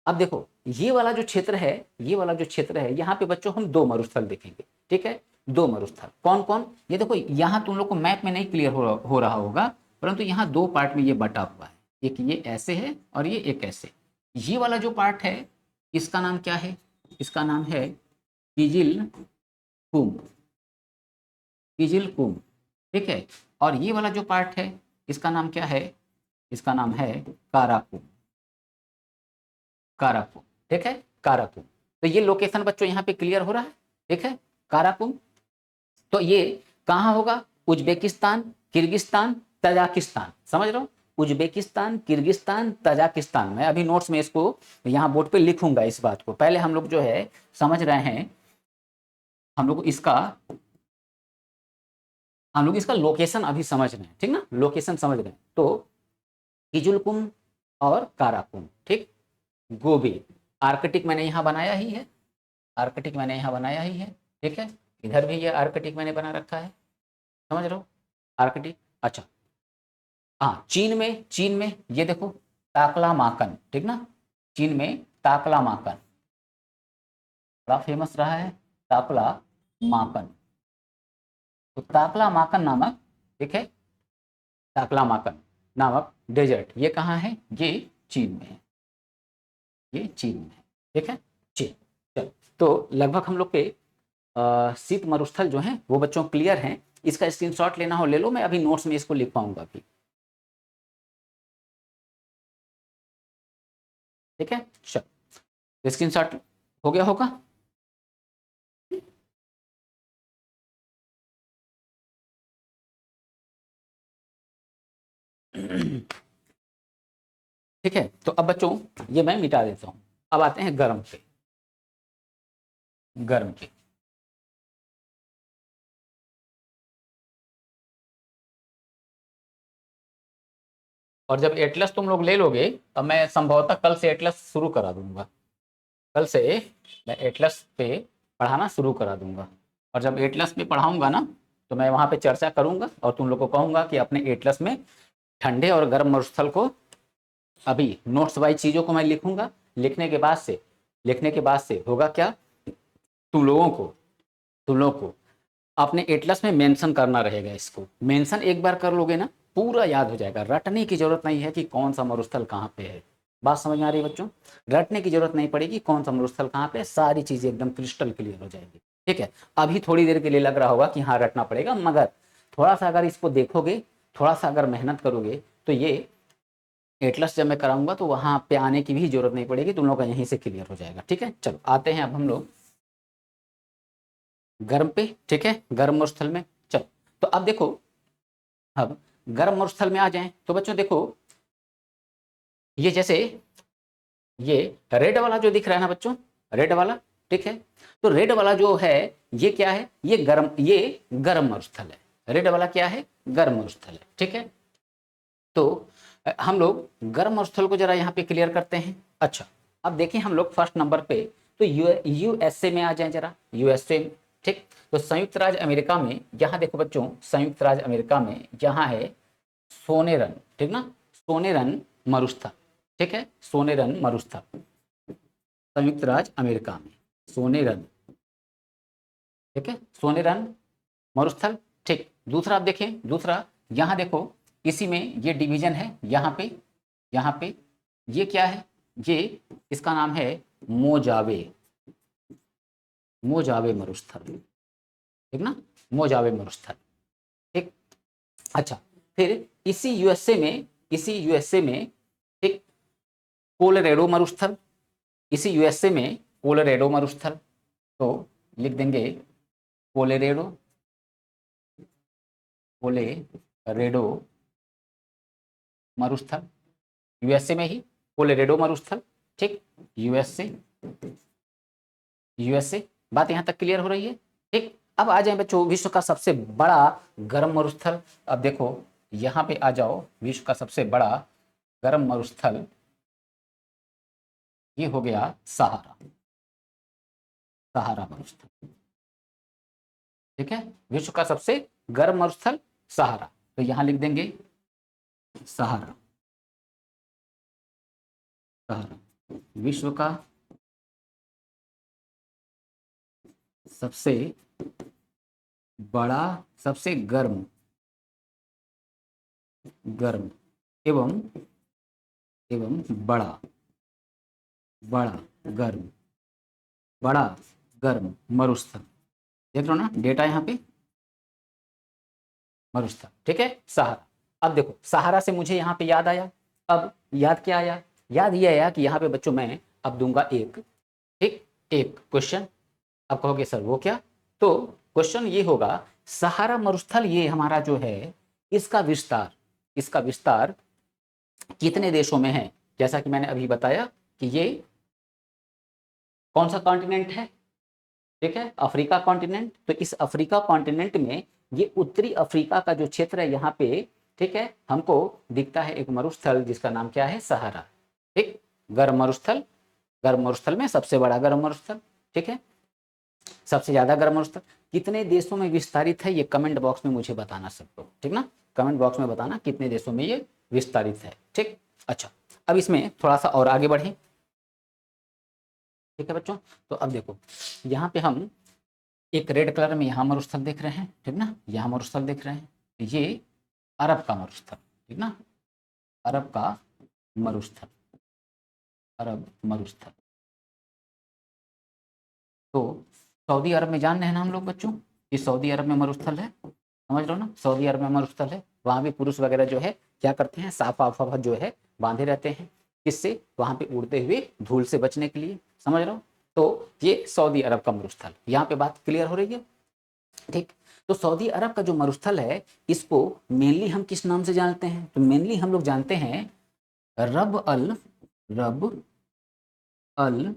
अब देखो ये वाला जो क्षेत्र है, ये वाला जो क्षेत्र है, यहाँ पे बच्चों हम दो मरुस्थल देखेंगे, ठीक है, दो मरुस्थल, कौन कौन, ये देखो यहाँ तुम लोग को मैप में नहीं क्लियर हो रहा होगा, परंतु यहाँ दो पार्ट में ये बटा हुआ है, एक ये ऐसे है और ये एक ऐसे। ये वाला जो पार्ट है इसका नाम क्या है, इसका नाम है किजिल कुम, किजिल कुम, ठीक है, और ये वाला जो पार्ट है इसका नाम क्या है, इसका नाम है काराकुम, काराकुम, ठीक है, काराकुम। तो ये लोकेशन बच्चों यहाँ पे क्लियर हो रहा है, ठीक है, काराकुम। तो ये कहाँ होगा, उज्बेकिस्तान, किर्गिस्तान, तजाकिस्तान, समझ रहे हो, उज्बेकिस्तान, किर्गिस्तान, तजाकिस्तान। मैं अभी नोट्स में इसको यहाँ बोर्ड पे लिखूंगा इस बात को, पहले हम लोग जो है समझ रहे हैं, हम लोग इसका, हम लोग इसका लोकेशन अभी समझ रहे हैं, ठीक ना, लोकेशन समझ रहे हैं। तो किजुलकुम और काराकुम, ठीक, गोबी, आर्कटिक मैंने यहाँ बनाया ही है, आर्कटिक मैंने यहाँ बनाया ही है, ठीक है, इधर भी ये आर्कटिक मैंने बना रखा है, समझ रहे हो, आर्कटिक। अच्छा हाँ, चीन में, चीन में ये देखो ताकला माकन, ठीक ना, चीन में ताकला माकन बड़ा फेमस रहा है, ताकला माकन। तो ताकला माकन नामक, ठीक है, ताकला माकन नामक डेजर्ट, ये कहाँ है, ये चीन में है, ये चीन में है, ठीक है, चीन। चलो, तो लगभग हम लोग के शीत मरुस्थल जो हैं वो बच्चों क्लियर हैं। इसका स्क्रीनशॉट लेना हो ले लो, मैं अभी नोट्स में इसको लिख पाऊंगा अभी, ठीक है, चलो स्क्रीनशॉट हो गया होगा। ठीक है, तो अब बच्चों ये मैं मिटा देता हूं, अब आते हैं गर्म पे, गर्म पे। और जब एटलस तुम लोग ले लोगे तब मैं संभवतः कल से एटलस शुरू करा दूंगा, कल से मैं एटलस पे पढ़ाना शुरू करा दूंगा। और जब एटलस पे पढ़ाऊंगा ना तो मैं वहाँ पे चर्चा करूंगा और तुम लोग को कहूँगा कि अपने एटलस में ठंडे और गर्म मरुस्थल को अभी नोट्स वाइज चीज़ों को मैं लिखूंगा। लिखने के बाद से होगा क्या, तुम लोगों को अपने एटलस में मेंशन करना रहेगा। इसको मेंशन एक बार कर लोगे ना पूरा याद हो जाएगा, रटने की जरूरत नहीं है कि कौन सा मरुस्थल कहाँ पे है। बात समझ में आ रही है बच्चों? रटने की जरूरत नहीं पड़ेगी, कौन सा मरुस्थल कहाँ पे है, सारी चीजें एकदम क्रिस्टल क्लियर हो जाएगी। ठीक है, अभी थोड़ी देर के लिए लग रहा होगा कि हाँ रटना पड़ेगा, मगर थोड़ा सा अगर इसको देखोगे, थोड़ा सा अगर मेहनत करोगे तो ये एटलस जब मैं कराऊंगा तो वहां पे आने की भी जरूरत नहीं पड़ेगी, तुम लोग का यहीं से क्लियर हो जाएगा। ठीक है, चलो आते हैं अब हम लोग गर्म पे। ठीक है, गर्म मरुस्थल में चलो, तो अब देखो, अब गर्म मरुस्थल में आ जाएं तो बच्चों देखो, ये जैसे ये रेड वाला जो दिख रहा है ना बच्चों, रेड वाला, ठीक है, तो रेड वाला जो है ये क्या है, ये गर्म मरुस्थल है। रेड वाला क्या है, गर्म मरुस्थल है। ठीक है, तो हम लोग गर्म मरुस्थल को जरा यहाँ पे क्लियर करते हैं। अच्छा, अब देखें हम लोग फर्स्ट नंबर पे तो यूएसए में आ जाए जरा, यूएसए में। ठीक, तो संयुक्त राज्य अमेरिका में, यहाँ देखो बच्चों, संयुक्त राज्य अमेरिका में यहाँ है सोनेरन, ठीक ना, सोनेरन मरुस्थल। ठीक है, सोनेरन मरुस्थल संयुक्त राज्य अमेरिका में, सोनेरन। ठीक है, सोनेरन मरुस्थल। ठीक, दूसरा आप देखें, दूसरा यहाँ देखो, इसी में ये डिवीजन है, यहाँ पे ये क्या है, ये इसका नाम है मोजावे, मोजावे मरुस्थल। ठीक ना, मोजावे मरुस्थल। ठीक, अच्छा, फिर इसी यूएसए में एक कोलोराडो मरुस्थल, इसी यूएसए में कोलोराडो मरुस्थल, तो लिख देंगे कोलोराडो, कोलोराडो मरुस्थल, यूएसए में ही कोलोराडो मरुस्थल। ठीक, यूएसए, यूएसए, बात यहां तक क्लियर हो रही है? ठीक, अब आ जाए बच्चों विश्व का सबसे बड़ा गर्म मरुस्थल। अब देखो यहां पे आ जाओ, विश्व का सबसे बड़ा गर्म मरुस्थल ये हो गया सहारा, सहारा मरुस्थल। ठीक है, विश्व का सबसे गर्म मरुस्थल सहारा, तो यहां लिख देंगे सहारा, सहारा विश्व का सबसे बड़ा, सबसे गर्म, गर्म एवं एवं बड़ा, बड़ा गर्म, बड़ा गर्म मरुस्थल। देख लो ना डेटा यहाँ पे, मरुस्थल। ठीक है, सहारा। अब देखो सहारा से मुझे यहाँ पे याद आया, अब याद क्या आया, याद ये आया कि यहाँ पे बच्चों मैं अब दूंगा एक क्वेश्चन। अब कहोगे सर वो क्या, तो क्वेश्चन ये होगा, सहारा मरुस्थल ये हमारा जो है, इसका विस्तार कितने देशों में है? जैसा कि मैंने अभी बताया कि ये कौन सा कॉन्टिनेंट है, ठीक है, अफ्रीका कॉन्टिनेंट। तो इस अफ्रीका कॉन्टिनेंट में ये उत्तरी अफ्रीका का जो क्षेत्र है यहाँ पे, ठीक है, हमको दिखता है एक मरुस्थल जिसका नाम क्या है, सहारा। ठीक, गर्म मरुस्थल, गर्म मरुस्थल में सबसे बड़ा गर्म मरुस्थल। ठीक है, सबसे ज्यादा गर्म मरुस्थल कितने देशों में विस्तारित है, ये कमेंट बॉक्स में मुझे बताना सब लोग। ठीक ना, कमेंट बॉक्स में बताना कितने देशों में ये विस्तारित है। ठीक, अच्छा, अब इसमें थोड़ा सा और आगे बढ़े। ठीक है बच्चों, तो अब देखो यहाँ पे हम एक रेड कलर में यहाँ मरुस्थल देख रहे हैं, ठीक ना, यहाँ मरुस्थल देख रहे हैं, ये अरब का मरुस्थल, ठीक ना, अरब का मरुस्थल, अरब मरुस्थल। तो सऊदी अरब में जान रहे हैं ना हम लोग बच्चों, कि सऊदी अरब में मरुस्थल है, समझ लो ना, सऊदी अरब में मरुस्थल है। वहाँ भी पुरुष वगैरह जो है क्या करते हैं, साफा वाफा जो है बांधे रहते हैं, किससे, वहाँ पे उड़ते हुए धूल से बचने के लिए, समझ लो। तो ये सऊदी अरब का मरुस्थल, यहाँ पे बात क्लियर हो रही है? ठीक, तो सऊदी अरब का जो मरुस्थल है, इसको मेनली हम किस नाम से जानते हैं, तो मेनली हम लोग जानते हैं रब अल, रब अल,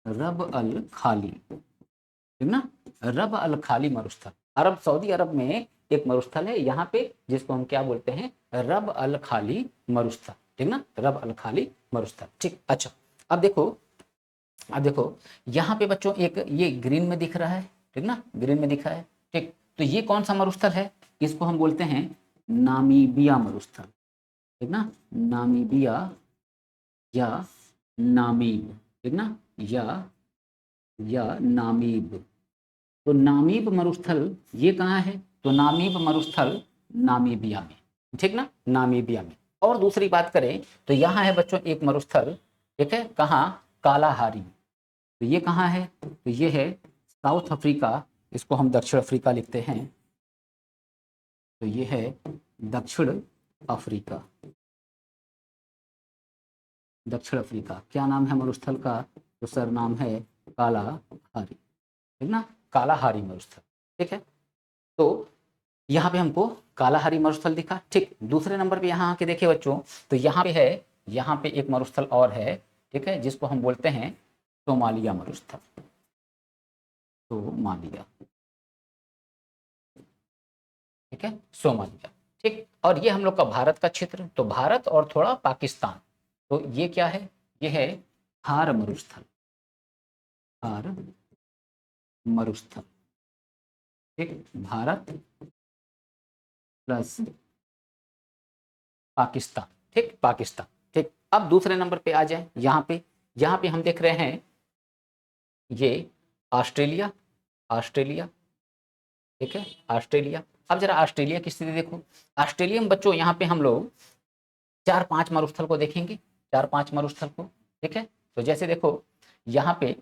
रब अल खाली, ठीक ना, रब अल खाली मरुस्थल। अरब, सऊदी अरब में एक मरुस्थल है यहाँ पे, जिसको हम क्या बोलते हैं, रब अल खाली मरुस्थल, ठीक ना, रब अल खाली मरुस्थल। ठीक, अच्छा अब देखो यहाँ पे बच्चों एक ये ग्रीन में दिख रहा है, ठीक ना, ग्रीन में दिखा है। ठीक, तो ये कौन सा मरुस्थल है, इसको हम बोलते हैं नामीबिया मरुस्थल, ठीक ना, नामीबिया या नामीब, ठीक ना, या नामीब। तो नामीब मरुस्थल ये कहाँ है, तो नामीब मरुस्थल नामीबिया में, ठीक ना, नामीबिया में। और दूसरी बात करें तो यहाँ है बच्चों एक मरुस्थल, ठीक है, कहाँ, कालाहारी। तो ये कहाँ है, तो ये है साउथ अफ्रीका, इसको हम दक्षिण अफ्रीका लिखते हैं। तो ये है दक्षिण अफ्रीका, दक्षिण अफ्रीका। क्या नाम है मरुस्थल का, तो सर नाम है कालाहारी, ठीक ना, कालाहारी मरुस्थल। ठीक है, तो यहाँ पे हमको कालाहारी मरुस्थल दिखा। ठीक, दूसरे नंबर पे यहाँ आके देखे बच्चों, तो यहाँ पे है, यहाँ पे एक मरुस्थल और है, ठीक है, जिसको हम बोलते हैं सोमालिया मरुस्थल, सोमालिया, ठीक है, सोमालिया। ठीक, और ये हम लोग का भारत का क्षेत्र, तो भारत और थोड़ा पाकिस्तान। तो ये क्या है, ये है थार मरुस्थल, थार मरुस्थल। ठीक, भारत प्लस पाकिस्तान, ठीक, पाकिस्तान। ठीक, अब दूसरे नंबर पे आ जाए, यहाँ पे हम देख रहे हैं ये ऑस्ट्रेलिया, ऑस्ट्रेलिया, ठीक है, ऑस्ट्रेलिया। अब जरा ऑस्ट्रेलिया की स्थिति देखो। ऑस्ट्रेलिया में बच्चों यहाँ पे हम लोग 4-5 मरुस्थल को देखेंगे, 4-5 मरुस्थल को, ठीक है। तो जैसे देखो यहाँ पे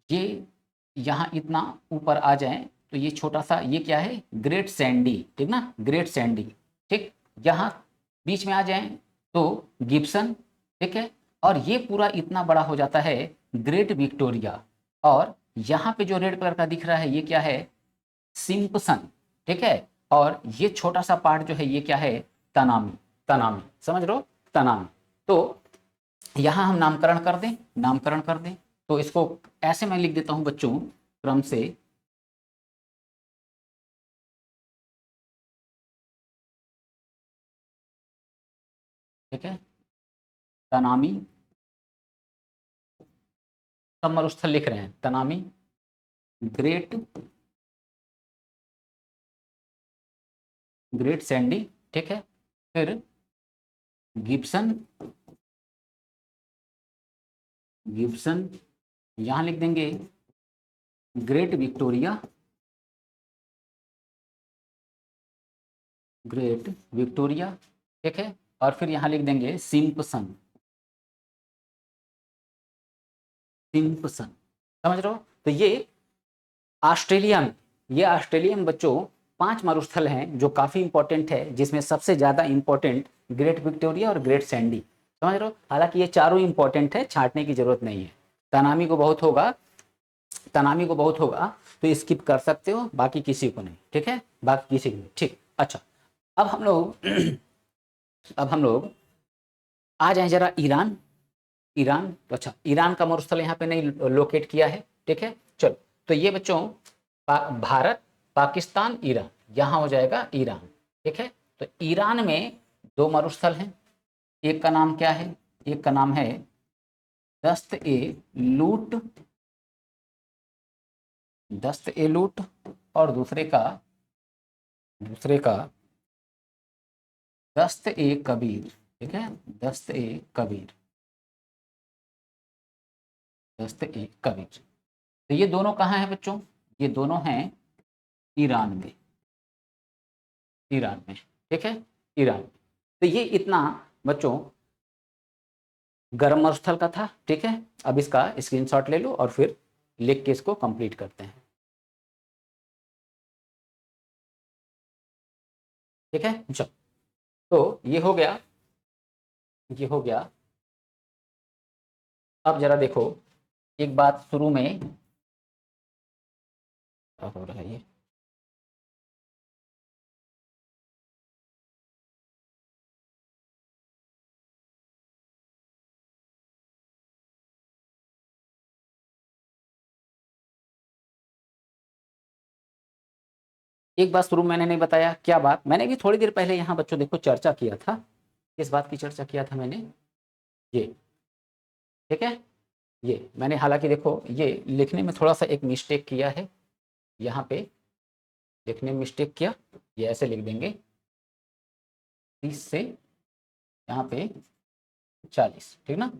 ये, यहाँ इतना ऊपर आ जाए तो ये छोटा सा, ये क्या है, ग्रेट सैंडी, ठीक ना, ग्रेट सैंडी। ठीक, यहाँ बीच में आ जाए तो गिब्सन, ठीक है, और ये पूरा इतना बड़ा हो जाता है ग्रेट विक्टोरिया। और यहाँ पे जो रेड कलर का दिख रहा है ये क्या है, सिम्पसन, ठीक है। और ये छोटा सा पार्ट जो है ये क्या है, तनामी, तनामी, समझ लो, तनामी। तो यहाँ हम नामकरण कर दें, नामकरण कर दें, तो इसको ऐसे मैं लिख देता हूं बच्चों, क्रम से, ठीक है, तनामी, सब मरुस्थल लिख रहे हैं, तनामी, ग्रेट, ग्रेट सैंडी, ठीक है, फिर गिब्सन, गिब्सन, यहां लिख देंगे ग्रेट विक्टोरिया, ग्रेट विक्टोरिया, ठीक है, और फिर यहां लिख देंगे सिम्पसन, सिम्पसन, समझ रहे हो। तो ये ऑस्ट्रेलिया में, ये ऑस्ट्रेलिया में बच्चों 5 मरुस्थल हैं जो काफ़ी इंपॉर्टेंट है, जिसमें सबसे ज़्यादा इंपॉर्टेंट ग्रेट विक्टोरिया और ग्रेट सैंडी, समझ रहे हो। हालांकि ये चारों इंपॉर्टेंट है, छांटने की जरूरत नहीं है। तनामी को बहुत होगा, तनामी को बहुत होगा तो स्किप कर सकते हो, बाकी किसी को नहीं, ठीक है, बाकी किसी को नहीं। ठीक, अच्छा, अब हम लोग अब हम लोग आ जाएं जरा ईरान, ईरान। तो अच्छा, ईरान का मरुस्थल यहाँ पे नहीं लोकेट किया है, ठीक है, चलो। तो ये बच्चों भारत, पाकिस्तान, ईरान, यहाँ हो जाएगा ईरान, ठीक है। तो ईरान में 2 मरुस्थल हैं, एक का नाम क्या है, एक का नाम है दस्त ए लूट, दस्त ए लूट, और दूसरे का दस्त ए कबीर, ठीक है, दस्त ए कबीर, दस्त ए कबीर। तो ये दोनों कहाँ हैं बच्चों, ये दोनों हैं ईरान में, ईरान में, ठीक है, ईरान में। तो ये इतना बच्चों गर्म मरुस्थल का था, ठीक है। अब इसका स्क्रीनशॉट ले लो और फिर लिख के इसको कंप्लीट करते हैं, ठीक है, चलो। तो ये हो गया, ये हो गया। अब जरा देखो, एक बात शुरू में, क्या हो रहा है ये, एक बात शुरू में मैंने नहीं बताया, क्या बात, मैंने भी थोड़ी देर पहले यहाँ बच्चों देखो चर्चा किया था, किस बात की चर्चा किया था मैंने, ये, ठीक है, ये मैंने हालांकि देखो ये लिखने में थोड़ा सा एक मिस्टेक किया है, यहाँ पे लिखने में मिस्टेक किया, ये ऐसे लिख देंगे 30 से यहाँ पे 40, ठीक ना,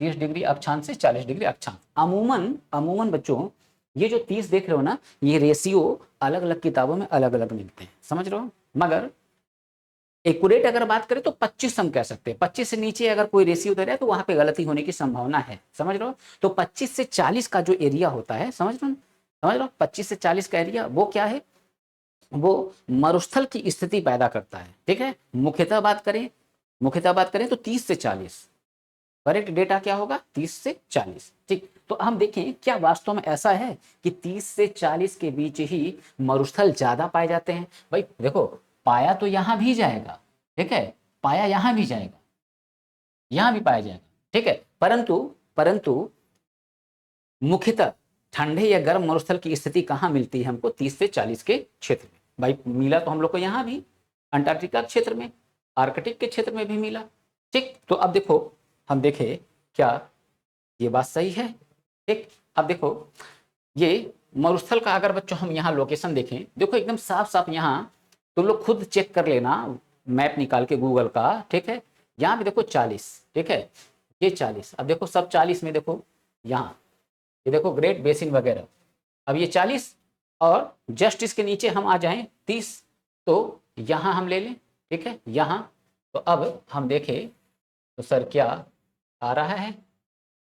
30 डिग्री अक्षांश से 40 डिग्री अक्षांश। अमूमन अमूमन बच्चों ये जो 30 देख रहे हो ना, ये रेशियो अलग अलग किताबों में अलग अलग मिलते हैं, समझ रहे हो, मगर एक्यूरेट अगर बात करें तो 25 हम कह सकते हैं। 25 से नीचे अगर कोई रेशियो दे रहा है तो वहां पे गलती होने की संभावना है, समझ रहे हो। तो 25 से 40 का जो एरिया होता है, समझ रहे हो, 25 से 40 का एरिया वो क्या है, वो मरुस्थल की स्थिति पैदा करता है, ठीक है। मुख्यतः बात करें तो 30 से 40, करेक्ट डेटा क्या होगा, 30 से 40, ठीक। तो हम देखें क्या वास्तव में ऐसा है कि 30 से 40 के बीच ही मरुस्थल ज्यादा पाए जाते हैं। भाई देखो, पाया तो यहां भी जाएगा, ठीक है, पाया यहां भी जाएगा, यहां भी पाया जाएगा, ठीक है, परंतु परंतु मुख्यतः ठंडे या गर्म मरुस्थल की स्थिति कहाँ मिलती है हमको, 30 से 40 के क्षेत्र में। भाई मिला तो हम लोग को यहाँ भी अंटार्कटिका क्षेत्र में, आर्कटिक के क्षेत्र में भी मिला, ठीक। तो अब देखो हम देखें क्या ये बात सही है, ठीक। अब देखो ये मरुस्थल का अगर बच्चों हम यहाँ लोकेशन देखें, देखो एकदम साफ साफ यहाँ तुम लोग खुद चेक कर लेना, मैप निकाल के गूगल का, ठीक है। यहाँ भी देखो 40, ठीक है, ये 40, अब देखो सब 40 में देखो, यहाँ ये देखो ग्रेट बेसिन वगैरह, अब ये 40 और जस्ट इसके नीचे हम आ जाएं 30, तो यहाँ हम ले लें, ठीक है, यहाँ। तो अब हम देखें तो सर क्या आ रहा है,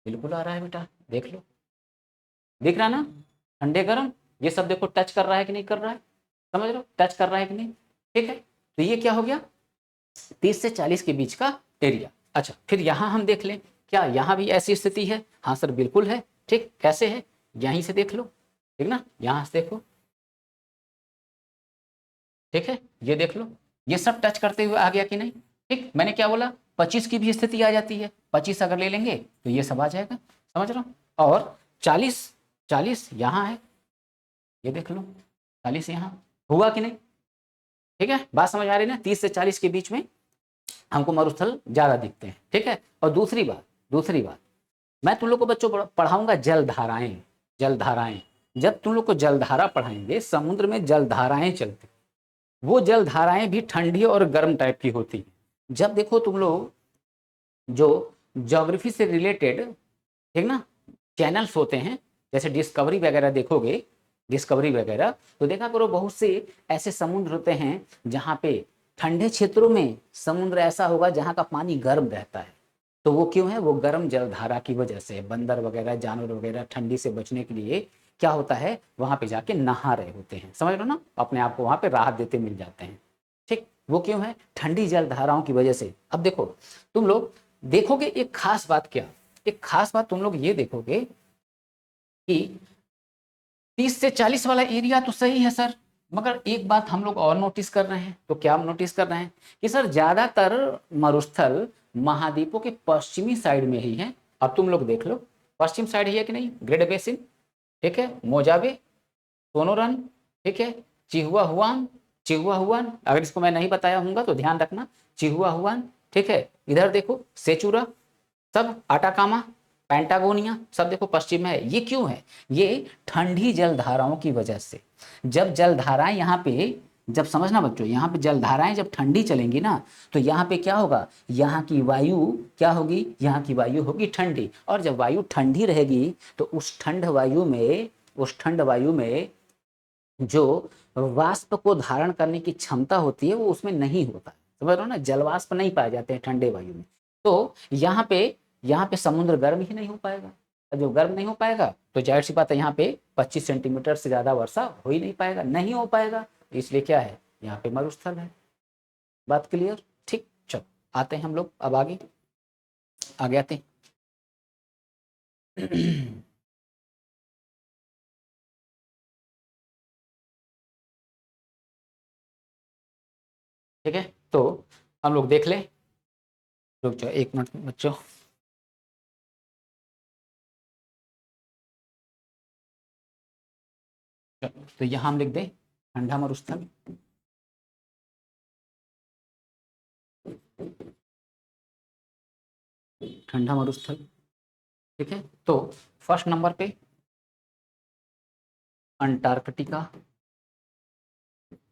बिल्कुल आ रहा है बेटा, देख लो, दिख रहा ना, ठंडे गर्म, ये सब देखो टच कर रहा है कि नहीं कर रहा है, समझ लो टच कर रहा है कि नहीं, ठीक है। तो ये क्या हो गया, 30 से 40 के बीच का एरिया। अच्छा फिर यहाँ हम देख लें, क्या यहाँ भी ऐसी स्थिति है, हाँ सर बिल्कुल है, ठीक, कैसे है, यहीं से देख लो, ठीक ना, यहाँ से देखो, ठीक है, ये देख लो, ये सब टच करते हुए आ गया कि नहीं, ठीक। मैंने क्या बोला, 25 की भी स्थिति आ जाती है, 25 अगर ले लेंगे तो ये सब आ जाएगा, समझ रहा हूँ, और 40, 40 यहाँ है, ये देख लो 40 यहाँ हुआ कि नहीं, ठीक है, बात समझ आ रही ना, 30 से 40 के बीच में हमको मरुस्थल ज्यादा दिखते हैं, ठीक है। और दूसरी बात मैं तुम लोग को बच्चों पढ़ाऊंगा जलधाराएं, जलधाराएं, जब तुम लोग को जलधारा पढ़ाएंगे, समुद्र में जलधाराएं चलती, वो जलधाराएं भी ठंडी और गर्म टाइप की होती है। जब देखो तुम लोग जो ज्योग्राफी से रिलेटेड, ठीक ना, चैनल्स होते हैं, जैसे डिस्कवरी वगैरह देखोगे, डिस्कवरी वगैरह, तो देखा करो बहुत से ऐसे समुद्र होते हैं जहाँ पे ठंडे क्षेत्रों में समुद्र ऐसा होगा जहाँ का पानी गर्म रहता है। तो वो क्यों है, वो गर्म जलधारा की वजह से, बंदर वगैरह जानवर वगैरह ठंडी से बचने के लिए क्या होता है, वहां पे जाके नहा रहे होते हैं, समझ लो ना, अपने आप को वहां पे राहत देते मिल जाते हैं, ठीक। वो क्यों है, ठंडी जलधाराओं की वजह से। अब देखो तुम लोग देखोगे एक खास बात, क्या एक खास बात तुम लोग ये देखोगे कि 30 से 40 वाला एरिया तो सही है सर, मगर एक बात हम लोग और नोटिस कर रहे हैं, तो क्या हम नोटिस कर रहे हैं कि सर ज्यादातर मरुस्थल महाद्वीपों के पश्चिमी साइड में ही है। अब तुम लोग देख लो पश्चिम साइड ही है कि नहीं, ग्रेट बेसिन, ठीक है, मोजाबे, सोनोरन, ठीक है, चिहुआ हुआन, चिहुआ हुआन, अगर इसको मैं नहीं बताया हूँगा तो ध्यान रखना, चिहुआ हुआन, ठीक है, इधर देखो सेचुरा, सब आटाकामा, पैंटागोनिया, सब देखो पश्चिम में है। ये क्यों है, ये ठंडी जलधाराओं की वजह से। जब जलधाराएं यहाँ पे, जब समझना बच्चों, यहाँ पे जलधाराएं जब ठंडी चलेंगी ना, तो यहाँ पे क्या होगा, यहाँ की वायु क्या होगी, यहाँ की वायु होगी ठंडी, और जब वायु ठंडी रहेगी तो उस ठंड वायु में जो वाष्प को धारण करने की क्षमता होती है वो उसमें नहीं होता, समझ रहे हो ना, जलवाष्प नहीं पाए जाते हैं ठंडे वायु में। तो यहाँ पे समुद्र गर्म ही नहीं हो पाएगा, और जब गर्म नहीं हो पाएगा तो जाहिर सी बात है यहाँ पे 25 सेंटीमीटर से ज्यादा वर्षा हो ही नहीं पाएगा, नहीं हो पाएगा, इसलिए क्या है, यहाँ पे मरुस्थल है। बात क्लियर, ठीक, चलो आते हैं हम लोग अब आगे आते हैं। ठीक है, तो हम लोग देख लें, रुक जाओ एक मिनट बच्चों, तो यहाँ हम लिख दें ठंडा मरुस्थल, ठंडा मरुस्थल, ठीक है। तो फर्स्ट नंबर पे Antarctica,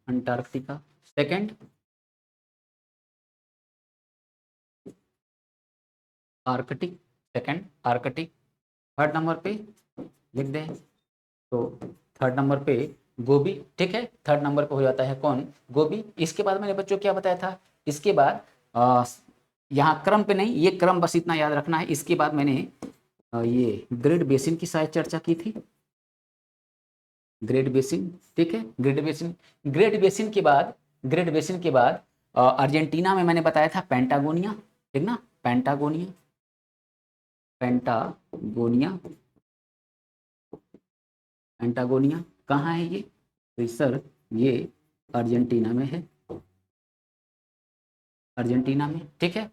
Antarctica. Second Arctic, second Arctic. Third number पे लिख दें तो थर्ड नंबर पे गोबी, ठीक है। थर्ड नंबर पे हो जाता है कौन, गोबी। इसके बाद मैंने बच्चों क्या बताया था, इसके बाद यहाँ क्रम पे नहीं, ये क्रम बस इतना याद रखना है। इसके बाद मैंने ये ग्रेट बेसिन की शायद चर्चा की थी, ग्रेट बेसिन, ठीक है। ग्रेट बेसिन, ग्रेट बेसिन के बाद, ग्रेट बेसिन के बाद अर्जेंटीना में मैंने बताया था पेंटागोनिया, ठीक ना, पेंटागोनिया, पेंटागोनिया, पेंटागोनिया कहाँ है ये, तो सर ये अर्जेंटीना में है, अर्जेंटीना में, ठीक है।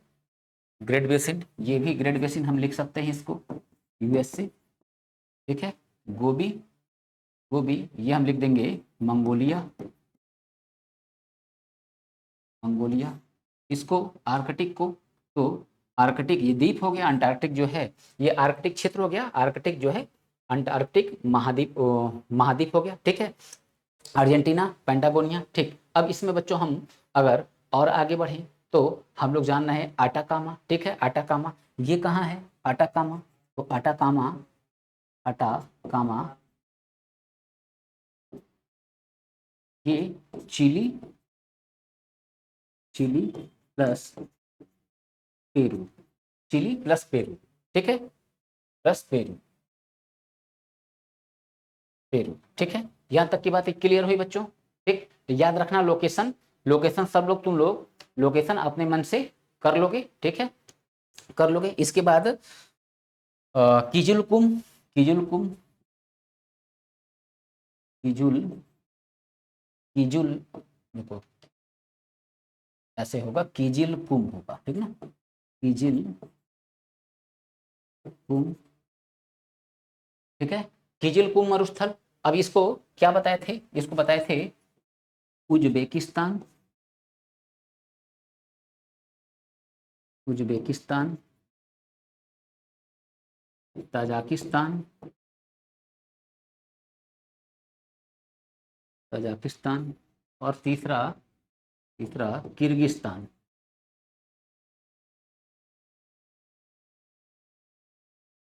ग्रेट बेसिन, ये भी ग्रेट बेसिन हम लिख सकते हैं इसको, यूएसए, ठीक है। गोबी, गोबी ये हम लिख देंगे मंगोलिया, मंगोलिया। इसको आर्कटिक को, तो आर्कटिक ये द्वीप हो गया, अंटार्कटिक जो है ये आर्कटिक क्षेत्र हो गया, आर्कटिक जो है अंटार्कटिक महाद्वीप, महाद्वीप हो गया, ठीक है। अर्जेंटीना, पेंटागोनिया, ठीक। अब इसमें बच्चों हम अगर और आगे बढ़ें तो हम लोग जानना है आटाकामा, ठीक है। आटाकामा ये कहाँ है, आटाकामा, तो आटाकामा, आटाकामा ये Chile, Chile plus Peru, Chile plus Peru, ठीक है, प्लस पेरू, पेरू, ठीक है। यहाँ तक की बात क्लियर हुई बच्चों, ठीक। याद रखना लोकेशन, लोकेशन सब लोग, तुम लोग लोकेशन अपने मन से कर लोगे, ठीक है, कर लोगे। इसके बाद किजुलकुम, किजुलकुम, किजुल, किजुल, देखो ऐसे होगा, किजिलकुम होगा, ठीक ना, किजिलकुम, ठीक है। किजिलकुम मरुस्थल। अब इसको क्या बताए थे, इसको बताए थे उज्बेकिस्तान, उज्बेकिस्तान, ताजिकिस्तान, ताजिकिस्तान, और तीसरा, तीसरा किर्गिस्तान,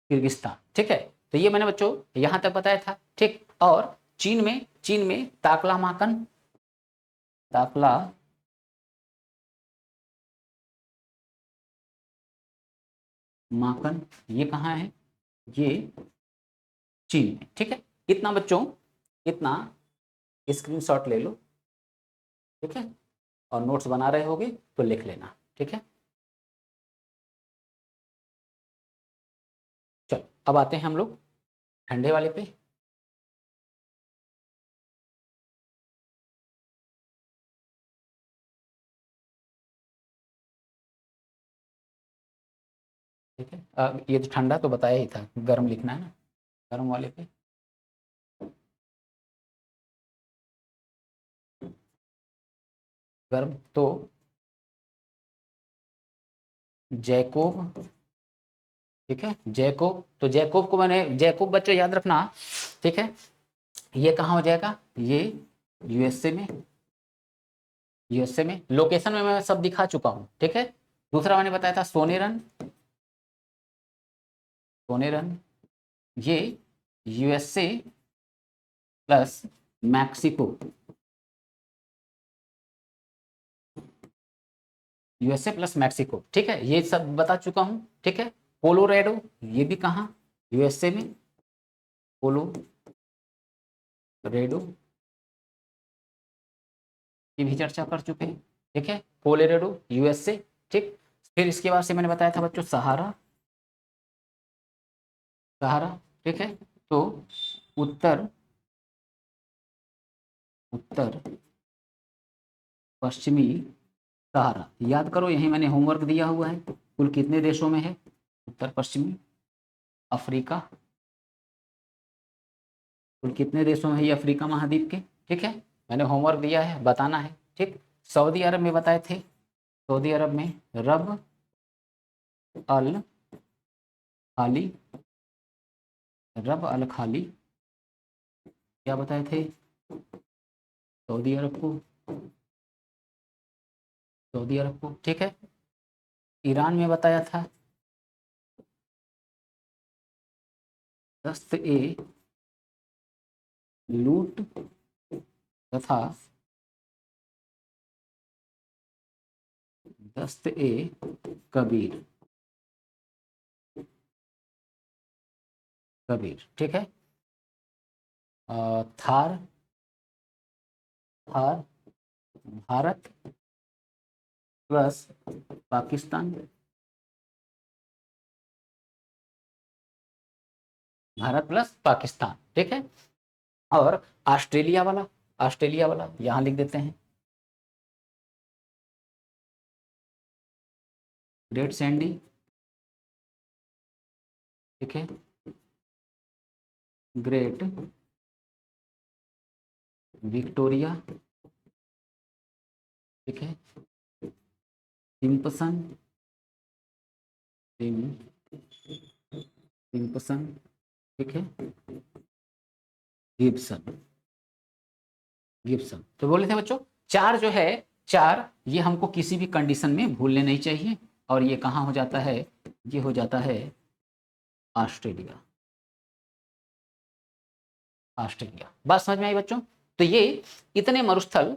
किर्गिस्तान, ठीक है। तो ये मैंने बच्चों यहां तक बताया था, ठीक। और चीन में, चीन में ताकलामाकन, ताकला माकन, ये कहाँ है, ये चीन में, ठीक है। इतना बच्चों, इतना स्क्रीनशॉट ले लो, ठीक है, और नोट्स बना रहे होगे तो लिख लेना, ठीक है। चलो अब आते हैं हम लोग ठंडे वाले पे। ठीक है, ये तो ठंडा तो बताया ही था, गर्म लिखना है ना, गर्म वाले पे। गर्म तो जैकोब, ठीक है, जैकोब। तो जैकोब को मैंने, जैकोब बच्चों याद रखना, ठीक है। ये कहाँ हो जाएगा, ये यूएसए में, यूएसए में। लोकेशन में मैं सब दिखा चुका हूँ, ठीक है। दूसरा मैंने बताया था सोनेरन, सोनेरन ये USA plus Mexico, USA plus Mexico, ठीक है, ये सब बता चुका हूँ, ठीक है। कोलोरेडो ये भी कहाँ, यूएसए में, कोलोरेडो की भी चर्चा कर चुके हैं, ठीक है। कोलोरेडो यूएसए, ठीक। फिर इसके बाद से मैंने बताया था बच्चों सहारा, सहारा, ठीक है। तो उत्तर, उत्तर पश्चिमी सहारा, याद करो यही मैंने होमवर्क दिया हुआ है। कुल कितने देशों में है, उत्तर पश्चिमी अफ्रीका, कुल कितने देशों में है ये अफ्रीका महाद्वीप के, ठीक है। मैंने होमवर्क दिया है, बताना है, ठीक। सऊदी अरब में बताए थे, सऊदी अरब में रब अल खाली, रब अल खाली क्या बताए थे सऊदी अरब को, सऊदी अरब को, ठीक है। ईरान में बताया था दस्त ए लूट तथा दस्त ए कबीर, कबीर, ठीक है। थार, थार भारत प्लस पाकिस्तान, भारत प्लस पाकिस्तान, ठीक है। और ऑस्ट्रेलिया वाला, ऑस्ट्रेलिया वाला यहाँ लिख देते हैं ग्रेट सैंडी, ठीक है। ग्रेट विक्टोरिया, ठीक है। सिम्पसन, सिम्पसन, ठीक है। Gibson, Gibson. तो बोले थे बच्चों चार जो है, चार ये हमको किसी भी कंडीशन में भूलने नहीं चाहिए। और ये कहाँ हो जाता है, ये हो जाता है ऑस्ट्रेलिया, ऑस्ट्रेलिया। बात समझ में आई बच्चों। तो ये इतने मरुस्थल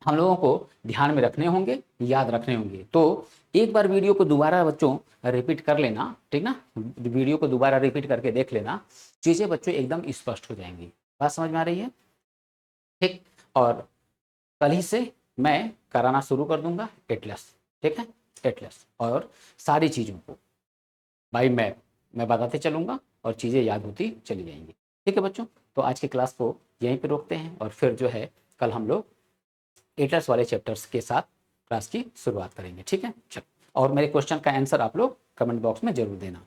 हम लोगों को ध्यान में रखने होंगे, याद रखने होंगे। तो एक बार वीडियो को दोबारा बच्चों रिपीट कर लेना, ठीक ना, वीडियो को दोबारा रिपीट करके देख लेना, चीज़ें बच्चों एकदम स्पष्ट हो जाएंगी। बात समझ में आ रही है, ठीक। और कल ही से मैं कराना शुरू कर दूंगा एटलस, ठीक है, एटलस। और सारी चीज़ों को बाई मैप मैं बताते चलूँगा और चीज़ें याद होती चली जाएंगी, ठीक है बच्चों। तो आज की क्लास को यहीं पे रोकते हैं और फिर जो है कल हम लोग एटलस वाले चैप्टर्स के साथ क्लास की शुरुआत करेंगे, ठीक है। चलो, और मेरे क्वेश्चन का आंसर आप लोग कमेंट बॉक्स में जरूर देना।